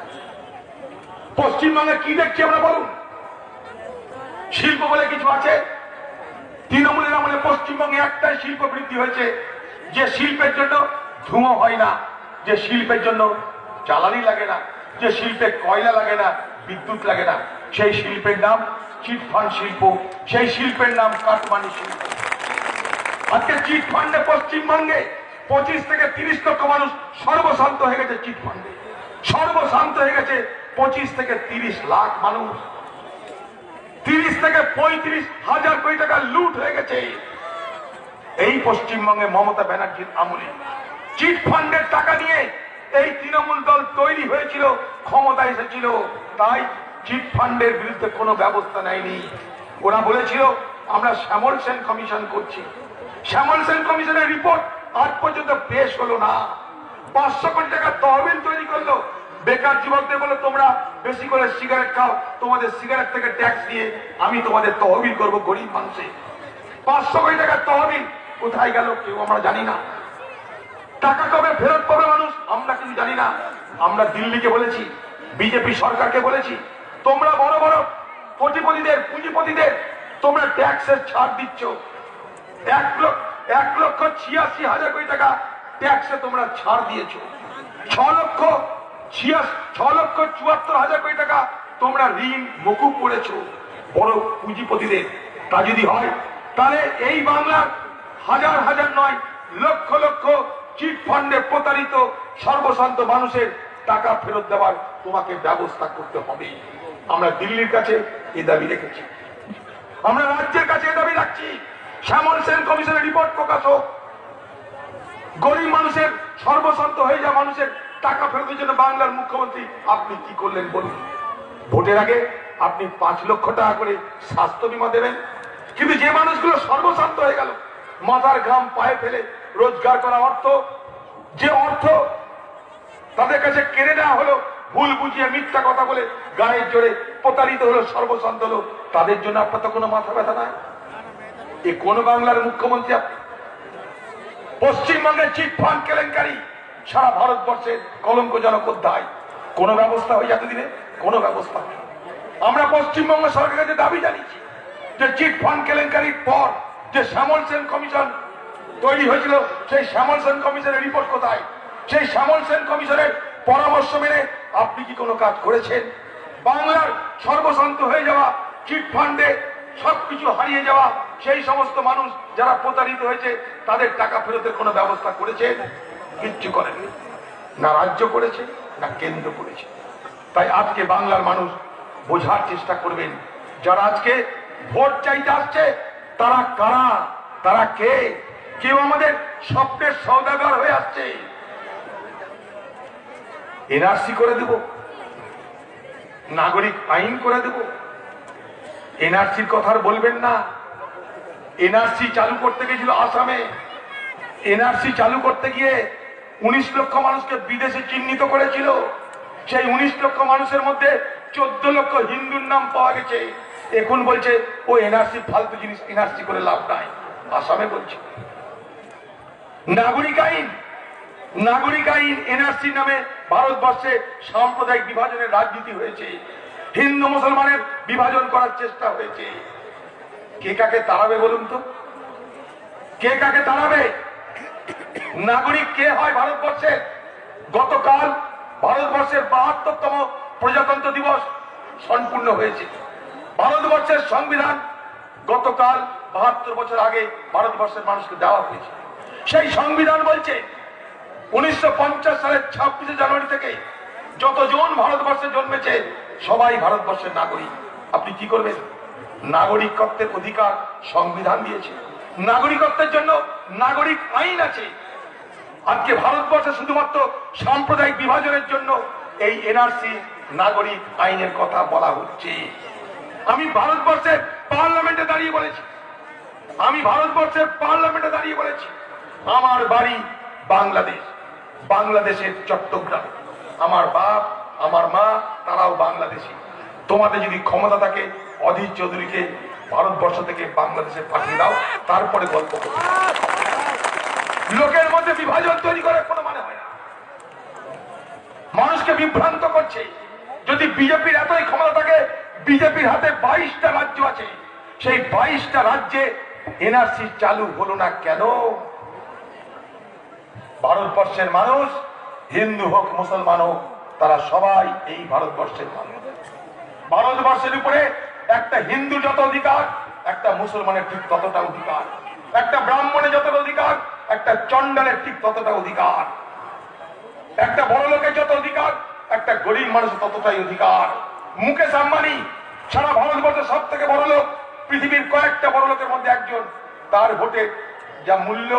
পশ্চিমবঙ্গে কি দেখছি আমরা বলুন? শিল্প বলে কিছু আছে? তৃণমূলের আমলে পশ্চিমবঙ্গে একটাই শিল্প বৃদ্ধি হয়েছে, যে শিল্পের জন্য ধুঁয়ো হয় না, যে শিল্পের জন্য জ্বালানি লাগে না, যে শিল্পে কয়লা লাগে না, বিদ্যুৎ লাগে না, সেই শিল্পের নাম চিটফান্ড শিল্প, সেই শিল্পের নাম কাটমানি শিল্প। আজকে চিটফান্ডে পশ্চিমবঙ্গে 25 থেকে 30 লক্ষ মানুষ সর্বশান্ত হয়ে গেছে। চিটফান্ডে সর্বশান্ত হয়ে গেছে 25 থেকে 30 লাখ মানুষ। 30 থেকে 35 হাজার কোটি টাকা লুট হয়ে গেছে এই পশ্চিমবঙ্গে মমতা ব্যানার্জির আমলে। চিটফান্ডের টাকা নিয়ে এই তৃণমূল দল তৈরি হয়েছিল, ক্ষমতা এসেছিল, তাই চিটফান্ডের বিরুদ্ধে কোনো ব্যবস্থা নেয়নি। ওরা বলেছিল আমরা শ্যামল সেন কমিশন করছি। শ্যামল সেন কমিশনের রিপোর্ট আজ পর্যন্ত পেশ হলো না। 500 কোটি টাকার তহবিল তৈরি করলো, বেকার যুবকদের বলে তোমরা বেশি করে সিগারেট খাও, তোমাদের সিগারেট থেকে ট্যাক্স দিয়ে আমি তোমাদের তহবিল করবো গরিব মানুষে। 500 কোটি টাকার তহবিল কোথায় গেল কেউ আমরা জানি না। টাকা কবে ফেরত পাবে মানুষ আমরা কিছু জানি না। আমরা দিল্লিকে বলেছি, বিজেপি সরকারকে বলেছি, তোমরা বড় বড় কোটিপতিদের, পুঁজিপতিদের তোমরা ট্যাক্সের ছাড় দিচ্ছ। 1,86,000 কোটি টাকা ট্যাক্সে তোমরা ছাড় দিয়েছো। 6,74,000 কোটি টাকা তোমরা ঋণ মকুব করেছো বড় পুঁজিপতিদের। তা যদি হয় তাহলে এই বাংলার হাজার হাজার নয়, লক্ষ লক্ষ চিটফান্ডে প্রতারিত সর্বশান্ত মানুষের টাকা ফেরত দেওয়ার তোমাকে ব্যবস্থা করতে হবে। আমরা দিল্লির কাছে এ দাবি রেখেছি, আমরা রাজ্যের কাছে এ দাবি রাখছি। শ্যামল সেন কমিশনের রিপোর্ট প্রকাশ হোক। গরিব মানুষের, সর্বশান্ত হয়ে যাওয়া মানুষের টাকা ফেরতের জন্য বাংলার মুখ্যমন্ত্রী আপনি কি করলেন বলুন? ভোটের আগে আপনি 5 লক্ষ টাকা করে স্বাস্থ্য বীমা দেবেন, কিন্তু যে মানুষগুলো সর্বশান্ত হয়ে গেল, মাথার ঘাম পায়ে ফেলে রোজগার করা অর্থ, যে অর্থ তাদের কাছে কেড়ে নেওয়া হলো, ভুল বুঝিয়ে মিথ্যা কথা বলে গায়ের জোরে প্রতারিত হলো, সর্বশান্ত হলো, তাদের জন্য আপনার তো কোনো মাথা ব্যথা নাই। এ কোন বাংলার মুখ্যমন্ত্রী আপনি? পশ্চিমবঙ্গের চিটফান্ড কেলেঙ্কারি সারা ভারতবর্ষের কলঙ্কজনক অধ্যায়। কোন ব্যবস্থা হয়ে এতদিনে? কোনো ব্যবস্থা নেই। আমরা পশ্চিমবঙ্গ সরকারের কাছে দাবি জানিয়েছি যে চিটফান্ড কেলেঙ্কারির পর যে শ্যামল সেন কমিশন তৈরি হয়েছিল, সেই শ্যামল সেন কমিশনের রিপোর্ট কোথায়? সেই শ্যামল সেন কমিশনের পরামর্শ মেনে আপনি কি কোনো কাজ করেছেন? বাংলার সর্বশান্ত হয়ে যাওয়া, চিটফান্ডে সবকিছু হারিয়ে যাওয়া সেই সমস্ত মানুষ যারা প্রতারিত হয়েছে তাদের টাকা ফেরতের কোনো ব্যবস্থা করেছে? কিচ্ছু করেনি। না রাজ্য করেছে, না কেন্দ্র করেছে। তাই আজকে বাংলার মানুষ বোঝার চেষ্টা করবেন, যারা আজকে ভোট চাইতে আসছে তারা কারা, তারা কে? কেউ আমাদের স্বপ্নের সওদাগর হয়ে আসছে। এনআরসি করে দেব, নাগরিক আইন করে দেব, এনআরসির কথা বলবেন না। এনআরসি চালু করতে গিয়েছিল আসামে, এনআরসি চালু করতে গিয়ে 19 লক্ষ মানুষকে বিদেশে চিহ্নিত করেছিল। সেই 19 লক্ষ মানুষের মধ্যে 14 লক্ষ হিন্দুর নাম পাওয়া গেছে। এখন বলছে ও এনআরসি ফালতু জিনিস, এনআরসি করে লাভ নাই। আসামে বলছে নাগরিক আইন, নাগরিক আইন এনআরসি নামে ভারতবর্ষে সাম্প্রদায়িক বিভাজনের রাজনীতি হয়েছে, হিন্দু মুসলমানের বিভাজন করার চেষ্টা হয়েছে। কে কাকে তাড়াবে বলুন তো? কে কাকে তাড়াবে? নাগরিক কে হয় ভারতবর্ষের? গতকাল ভারতবর্ষের ৭২তম প্রজাতন্ত্র দিবস সম্পূর্ণ হয়েছে। ভারতবর্ষের সংবিধান গতকাল ৭২ বছর আগে ভারতবর্ষের মানুষকে দেওয়া হয়েছে। সেই সংবিধান বলছে 1950 সালের 26শে জানুয়ারি থেকে যতজন ভারতবর্ষে জন্মেছে সবাই ভারতবর্ষের নাগরিক। আপনি কি করবেন? নাগরিকত্বের অধিকার সংবিধান দিয়েছে, নাগরিকত্বের জন্য নাগরিক আইন আছে। আজকে ভারতবর্ষে শুধুমাত্র সাম্প্রদায়িক বিভাজনের জন্য এই এনআরসি নাগরিক আইনের কথা বলা হচ্ছে। আমি ভারতবর্ষের পার্লামেন্টে দাঁড়িয়ে বলেছি, আমার বাড়ি বাংলাদেশ, বাংলাদেশের চট্টগ্রাম। আমার বাপ আমার মা তারাও বাংলাদেশি। তোমাদের যদি ক্ষমতা থাকে অধীর চৌধুরীকে ভারতবর্ষ থেকে বাংলাদেশে পাঠিয়ে দাও, তারপরে গল্প করো। লোকের মধ্যে বিভাজন তৈরি করার কোনো মানে হয় না, মানুষকে বিভ্রান্ত করছে। যদি বিজেপির এতই ক্ষমতা থাকে, বিজেপির হাতে 22টা রাজ্য আছে, সেই 22টা রাজ্যে এনআরসি চালু হলো না কেন? ভারতবর্ষের মানুষ হিন্দু হোক মুসলমান হোক তারা সবাই এই ভারতবর্ষের মানুষ। ভারতবর্ষের উপরে একটা হিন্দু যত অধিকার, একটা মুসলমানের ঠিক ততটা অধিকার, একটা ব্রাহ্মণের যতটা অধিকার, একটা চন্ডালের ঠিক ততটা অধিকার, একটা বড় লোকের যত অধিকার, একটা গরিব মানুষের ততটাই অধিকার। মুকেশ আম্বানি সারা ভারতবর্ষের সব থেকে বড় লোক, পৃথিবীর কয়েকটা বড় লোকের মধ্যে একজন। তার ভোটের যা মূল্য,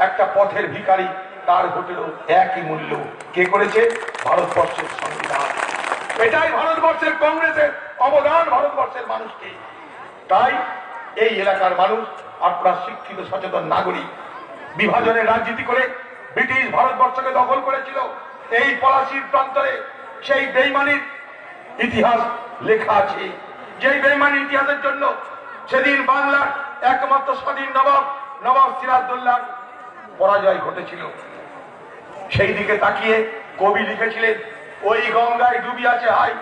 একটা পথের ভিখারি তার ভোটেরও একই মূল্য। কে করেছে? ভারতবর্ষের সংবিধান। এটাই ভারতবর্ষের কংগ্রেসের অবদান ভারতবর্ষের মানুষকে। তাই এই এলাকার মানুষ, আপনারা শিক্ষিত সচেতন নাগরিক, বিভাজনের রাজনীতি করে ব্রিটিশ ভারতবর্ষকে দখল করেছিল। এই পলাশির প্রান্তরে সেই বেইমানির ইতিহাস লেখা আছে। যেই বেইমানির ইতিহাসের জন্য সেদিন বাংলার একমাত্র স্বাধীন নবাব সিরাজদৌল্লার পরাজয় ঘটেছিল। সেই দিকে তাকিয়ে কবি লিখেছিলেন, ওই গঙ্গায় ডুবি আছে হাই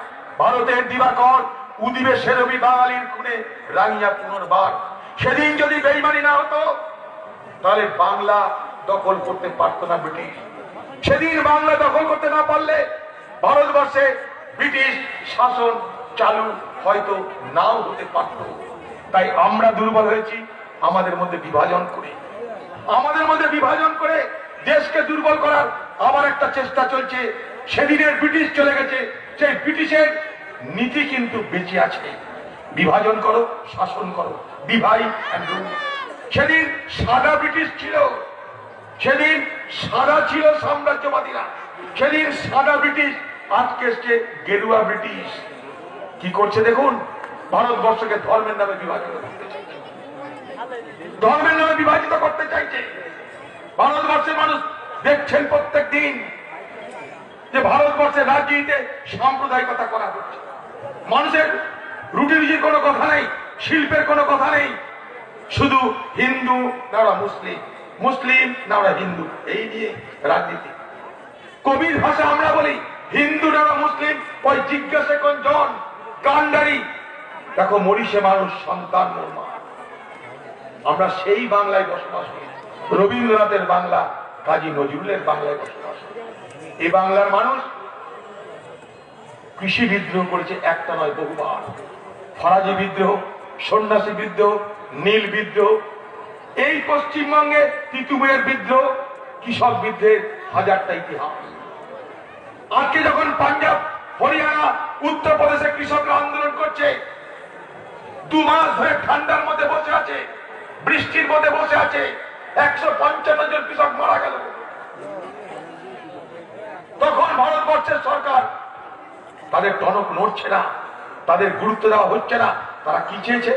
ভারতের দিবাকর, উদিবে সেরবি বাঙালির খুনে রাঙিয়া পুনর্বার। সেদিন যদি বেইমানি না হতো তাহলে বাংলা দখল করতে পারত না ব্রিটিশ। সেদিন বাংলা দখল করতে না পারলে ভারতবর্ষে ব্রিটিশ শাসন চালু হয়তো নাও হতে পারত। তাই আমরা দুর্বল হয়েছি আমাদের মধ্যে বিভাজন করে দেশকে দুর্বল করার আবার একটা চেষ্টা চলছে। সেদিনের ব্রিটিশ চলে গেছে, সেই ব্রিটিশের নীতি কিন্তু বেঁচে আছে। বিভাজন করো, শাসন করো, ডিভাইড এন্ড রুল। সেদিন সাদা ব্রিটিশ ছিল, সেদিন সাদা ছিল সাম্রাজ্যবাদীরা, সেদিন সাদা ব্রিটিশ, আজকে এসছে গেরুয়া ব্রিটিশ। কি করছে দেখুন, ভারতবর্ষকে ধর্মের নামে বিভাজিত করতে চাইছে, ধর্মের নামে বিভাজিত করতে চাইছে। ভারতবর্ষের মানুষ দেখছেন প্রত্যেক দিন যে ভারতবর্ষের রাজনীতিতে সাম্প্রদায়িকতা করা হচ্ছে। মানুষের রুটি রুজির কোনো কথা নেই, শিল্পের কোনো কথা নেই, শুধু হিন্দু না ওরা মুসলিম, মুসলিম না ওরা হিন্দু, এই নিয়ে রাজনীতি। কবির ভাষা আমরা বলি হিন্দু না ওরা মুসলিম, ওই জিজ্ঞাসা কোন জন কান্ডারি, দেখো মরিষে মানুষ সন্তান মোর মা। আমরা সেই বাংলায় বসবাস করি, রবীন্দ্রনাথের বাংলা, কাজী নজরুলের বাংলায় বসবাস করি। এই বাংলার মানুষ কৃষি বিদ্রোহ করেছে একটা নয়, বহুবার। ফরাজি বিদ্রোহ, সন্ন্যাসী বিদ্রোহ, নীল বিদ্রোহ, এই পশ্চিমবঙ্গে তিতুমিরের বিদ্রোহ, কৃষক বিদ্রোহের হাজারটা ইতিহাস। আজকে যখন পাঞ্জাব, হরিয়ানা, উত্তরপ্রদেশে কৃষকরা আন্দোলন করছে, 2 মাস ধরে ঠান্ডার মধ্যে বসে আছে, বৃষ্টির মধ্যে বসে আছে, 155 জন কৃষক মারা গেল। তখন ভারতবর্ষের সরকার তাদের টনক নড়ছে না, তাদের গুরুত্ব দেওয়া হচ্ছে না। তারা কি চেয়েছে?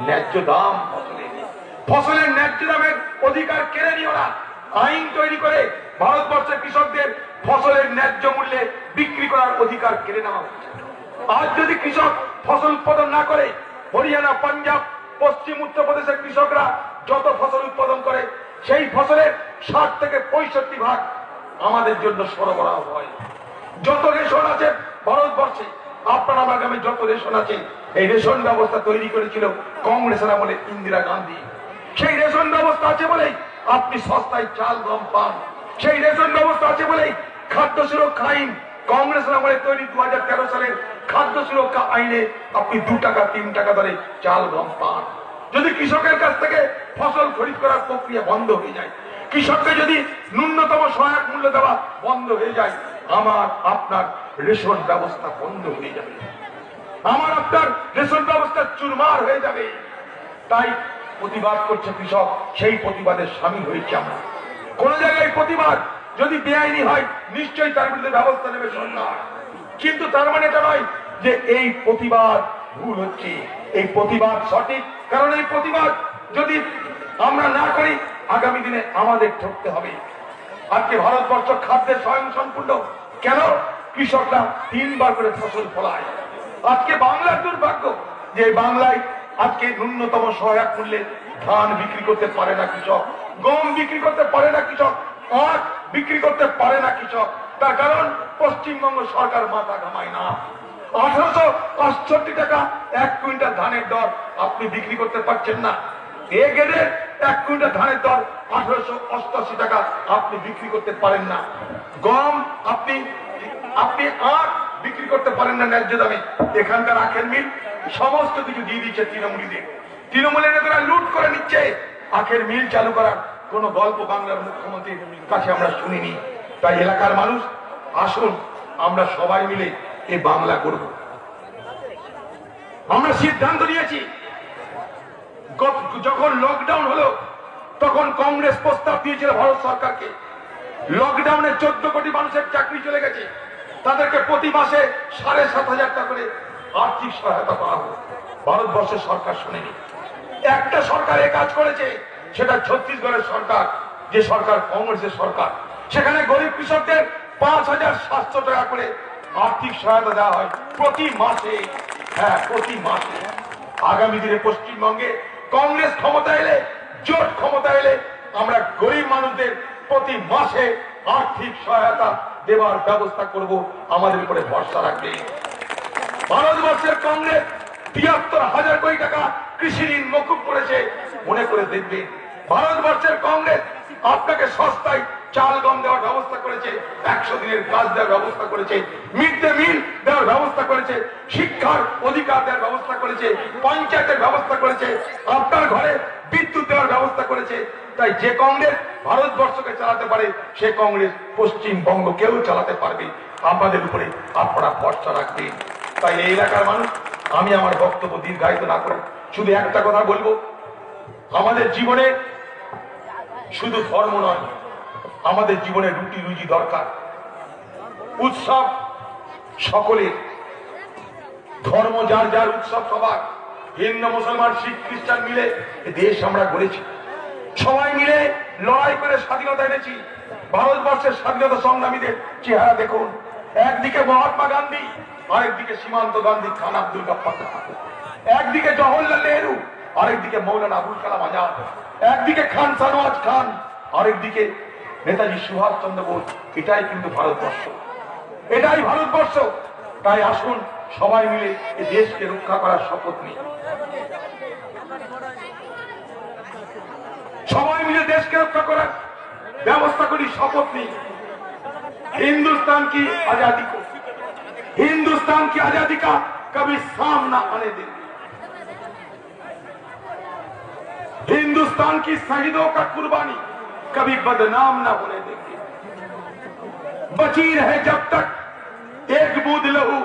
ন্যায্য দাম, ফসলের ন্যায্য দামের অধিকার কেড়ে নিও না। আইন তৈরি করে ভারতবর্ষের কৃষকদের ফসলের ন্যায্য মূল্যে বিক্রি করার অধিকার কেড়ে নেওয়া হচ্ছে। আজ যদি কৃষক ফসল উৎপাদন না করে, হরিয়ানা, পাঞ্জাব, পশ্চিম উত্তরপ্রদেশের কৃষকরা যত ফসল উৎপাদন করে সেই ফসলের 60 থেকে 65 ভাগ আমাদের জন্য সরবরাহ হয়। যত রেশন আছে ভারতবর্ষে, আপনার আমার গ্রামে যত রেশন আছে, এই রেশন ব্যবস্থা তৈরি করেছিল কংগ্রেসের আমলে ইন্দিরা গান্ধী। সেই রেশন রেশন ব্যবস্থা আছে বলেই আপনি সস্তায় চাল গম পান। সেই রেশন ব্যবস্থা আছে বলেই খাদ্য সুরক্ষা আইন কংগ্রেস আমলে তৈরি 2013 সালের খাদ্য সুরক্ষা আইনে আপনি 2 টাকা 3 টাকা দরে চাল গম পান। যদি কৃষকের কাছ থেকে ফসল খরিদ করার প্রক্রিয়া বন্ধ হয়ে যায়, কৃষককে যদি ন্যূনতম সহায়ক মূল্য দেওয়া বন্ধ হয়ে যায়, আমার আপনার রেশন ব্যবস্থা বন্ধ হয়ে যাবে, আমার আপনার রেশন ব্যবস্থা চুরমার হয়ে যাবে। তাই প্রতিবাদ করছে কৃষক, সেই প্রতিবাদের সামিল হয়েছে আমরা। কোন জায়গায় প্রতিবাদ যদি বেআইনি হয় নিশ্চয়ই তার বিরুদ্ধে ব্যবস্থা নেবে সরকার, কিন্তু তার মানে এটা নয় যে এই প্রতিবাদ ভুল হচ্ছে। এই প্রতিবাদ সঠিক, কারণ এই প্রতিবাদ যদি আমরা না করি আগামী দিনে আমাদের ঠকতে হবে। আজকে ভারতবর্ষ খাদ্যে স্বয়ংসম্পূর্ণ কেন? কৃষকরা 3 বার করে ফসল ফলায়। আজকে বাংলার দুর্ভাগ্য যে বাংলায় আজকে ন্যূনতম সহায়ক মূল্যে ধান বিক্রি করতে পারে না কৃষক, গম বিক্রি করতে পারে না কৃষক, আখ বিক্রি করতে পারে না কৃষক। তার কারণ পশ্চিমবঙ্গ সরকার মাথা ঘামায় না। 1868 টাকা 1 কুইন্টাল ধানের দর আপনি বিক্রি করতে পারছেন না। এ গ্রেডের 1 কুইন্টাল ধানের দর 1888 টাকা আপনি বিক্রি করতে পারেন না। গম আপনি আখ বিক্রি করতে পারেন না ন্যায্য দামে। এখানকার আখের মিল সমস্ত কিছু দিয়ে দিচ্ছে তৃণমূলীদের। তৃণমূলের নেতারা লুট করে নিচ্ছে। আখের মিল চালু করার কোন গল্প বাংলার মুখ্যমন্ত্রীর কাছে আমরা শুনিনি। তাই এলাকার মানুষ আসুন আমরা সবাই মিলে এই বাংলা করব। আমরা সিদ্ধান্ত নিয়েছি, যখন লকডাউন হলো তখন কংগ্রেস প্রস্তাব দিয়েছিল ভারত সরকারকে, লকডাউনে 14 কোটি মানুষের চাকরি চলে গেছে, তাদেরকে প্রতি মাসে 7,500 টাকা করে আর্থিক সহায়তা করা হবে। ভারতবর্ষের সরকার শুনেনি। একটা সরকার এ কাজ করেছে, সেটা ছত্তিশগড়ের সরকার, যে সরকার কংগ্রেসের সরকার। সেখানে গরিব কৃষকদের 5,700 টাকা করে আর্থিক সহায়তা দেওয়া হয় প্রতি মাসে। হ্যাঁ, প্রতি মাসে। আগামী দিনে পশ্চিমবঙ্গে কংগ্রেস ক্ষমতা এলে, জোট ক্ষমতা এলে আমরা গরিব মানুষদের প্রতি মাসে আর্থিক সহায়তা দেওয়ার ব্যবস্থা করব। আমাদের উপরে ভরসা রাখবে। ভারতবর্ষের কংগ্রেস 73,000 কোটি টাকা কৃষি ঋণ মকুব করেছে, মনে করে দেখবে। ভারতবর্ষের কংগ্রেস আপনাকে সস্তায় চাল গম দেওয়ার ব্যবস্থা করেছে, 100 দিনের কাজ দেওয়ার ব্যবস্থা করেছে, মিড ডে মিল দেওয়ার ব্যবস্থা করেছে, শিক্ষার অধিকার দেওয়ার ব্যবস্থা করেছে, পঞ্চায়েতের ব্যবস্থা করেছে, আপনার ঘরে বিদ্যুৎ দেওয়ার ব্যবস্থা করেছে। তাই যে কংগ্রেস ভারতবর্ষকে চালাতে পারে সে কংগ্রেস পশ্চিমবঙ্গকেও চালাতে পারবে। আমাদের উপরে আপনারা ভরসা রাখবেন। তাই এই এলাকার মানুষ, আমি আমার বক্তব্য দীর্ঘায়িত না করে শুধু একটা কথা বলবো, আমাদের জীবনে শুধু ধর্ম নয়, আমাদের জীবনে রুটি রুজি দরকার। উৎসব সকলের, ধর্ম যার যার উৎসব সবার। হিন্দু মুসলমান শিখ খ্রিস্টান মিলে দেশ আমরা গড়েছি, সবাই মিলে লড়াই করে স্বাধীনতা এনেছি। ভারতবর্ষের স্বাধীনতা সংগ্রামীদের চেহারা দেখুন, একদিকে মহাত্মা গান্ধী, আরেকদিকে সীমান্ত গান্ধী, খান আব্দুল গাফফার খান, একদিকে জওহরলাল নেহরু, আরেকদিকে মৌলানা আবুল কালাম আজাদ, একদিকে খান সারওয়াজ খান, আরেকদিকে নেতাজি সুভাষ চন্দ্র বোস। এটাই কিন্তু ভারতবর্ষ, এটাই ভারতবর্ষ। তাই আসুন সবাই মিলে এই দেশকে রক্ষা করার শপথ নিই, সবাই মিলে দেশকে রক্ষা করার ব্যবস্থা করি, শপথ নিই। हिंदुस्तान की आजादी को, हिंदुस्तान की आजादी का कभी सामना आने देंगे। हिंदुस्तान की शहीदों का कुर्बानी कभी बदनाम ना होने देंगे। बची रहे जब तक एक बूंद लहू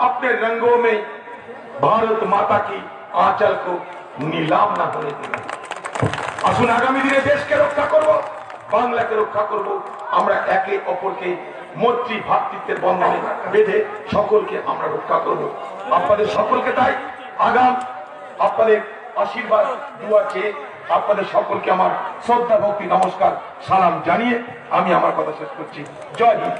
अपने रंगों में, भारत माता की आंचल को नीलाम ना होने देंगे। আসুন আগামী দিনে দেশকে রক্ষা করব, বাংলাকে রক্ষা করব। আমরা একে অপরকে মৈত্রী ভ্রাতৃত্বের বন্ধনে বেঁধে সকলকে আমরা রক্ষা করব। আপনাদের সকলকে তাই আগাম আপনাদের আশীর্বাদ দোয়া চেয়ে আপনাদের সকলকে আমার শ্রদ্ধা ভক্তি নমস্কার সালাম জানিয়ে আমি আমার কথা শেষ করছি। জয় হিন্দ।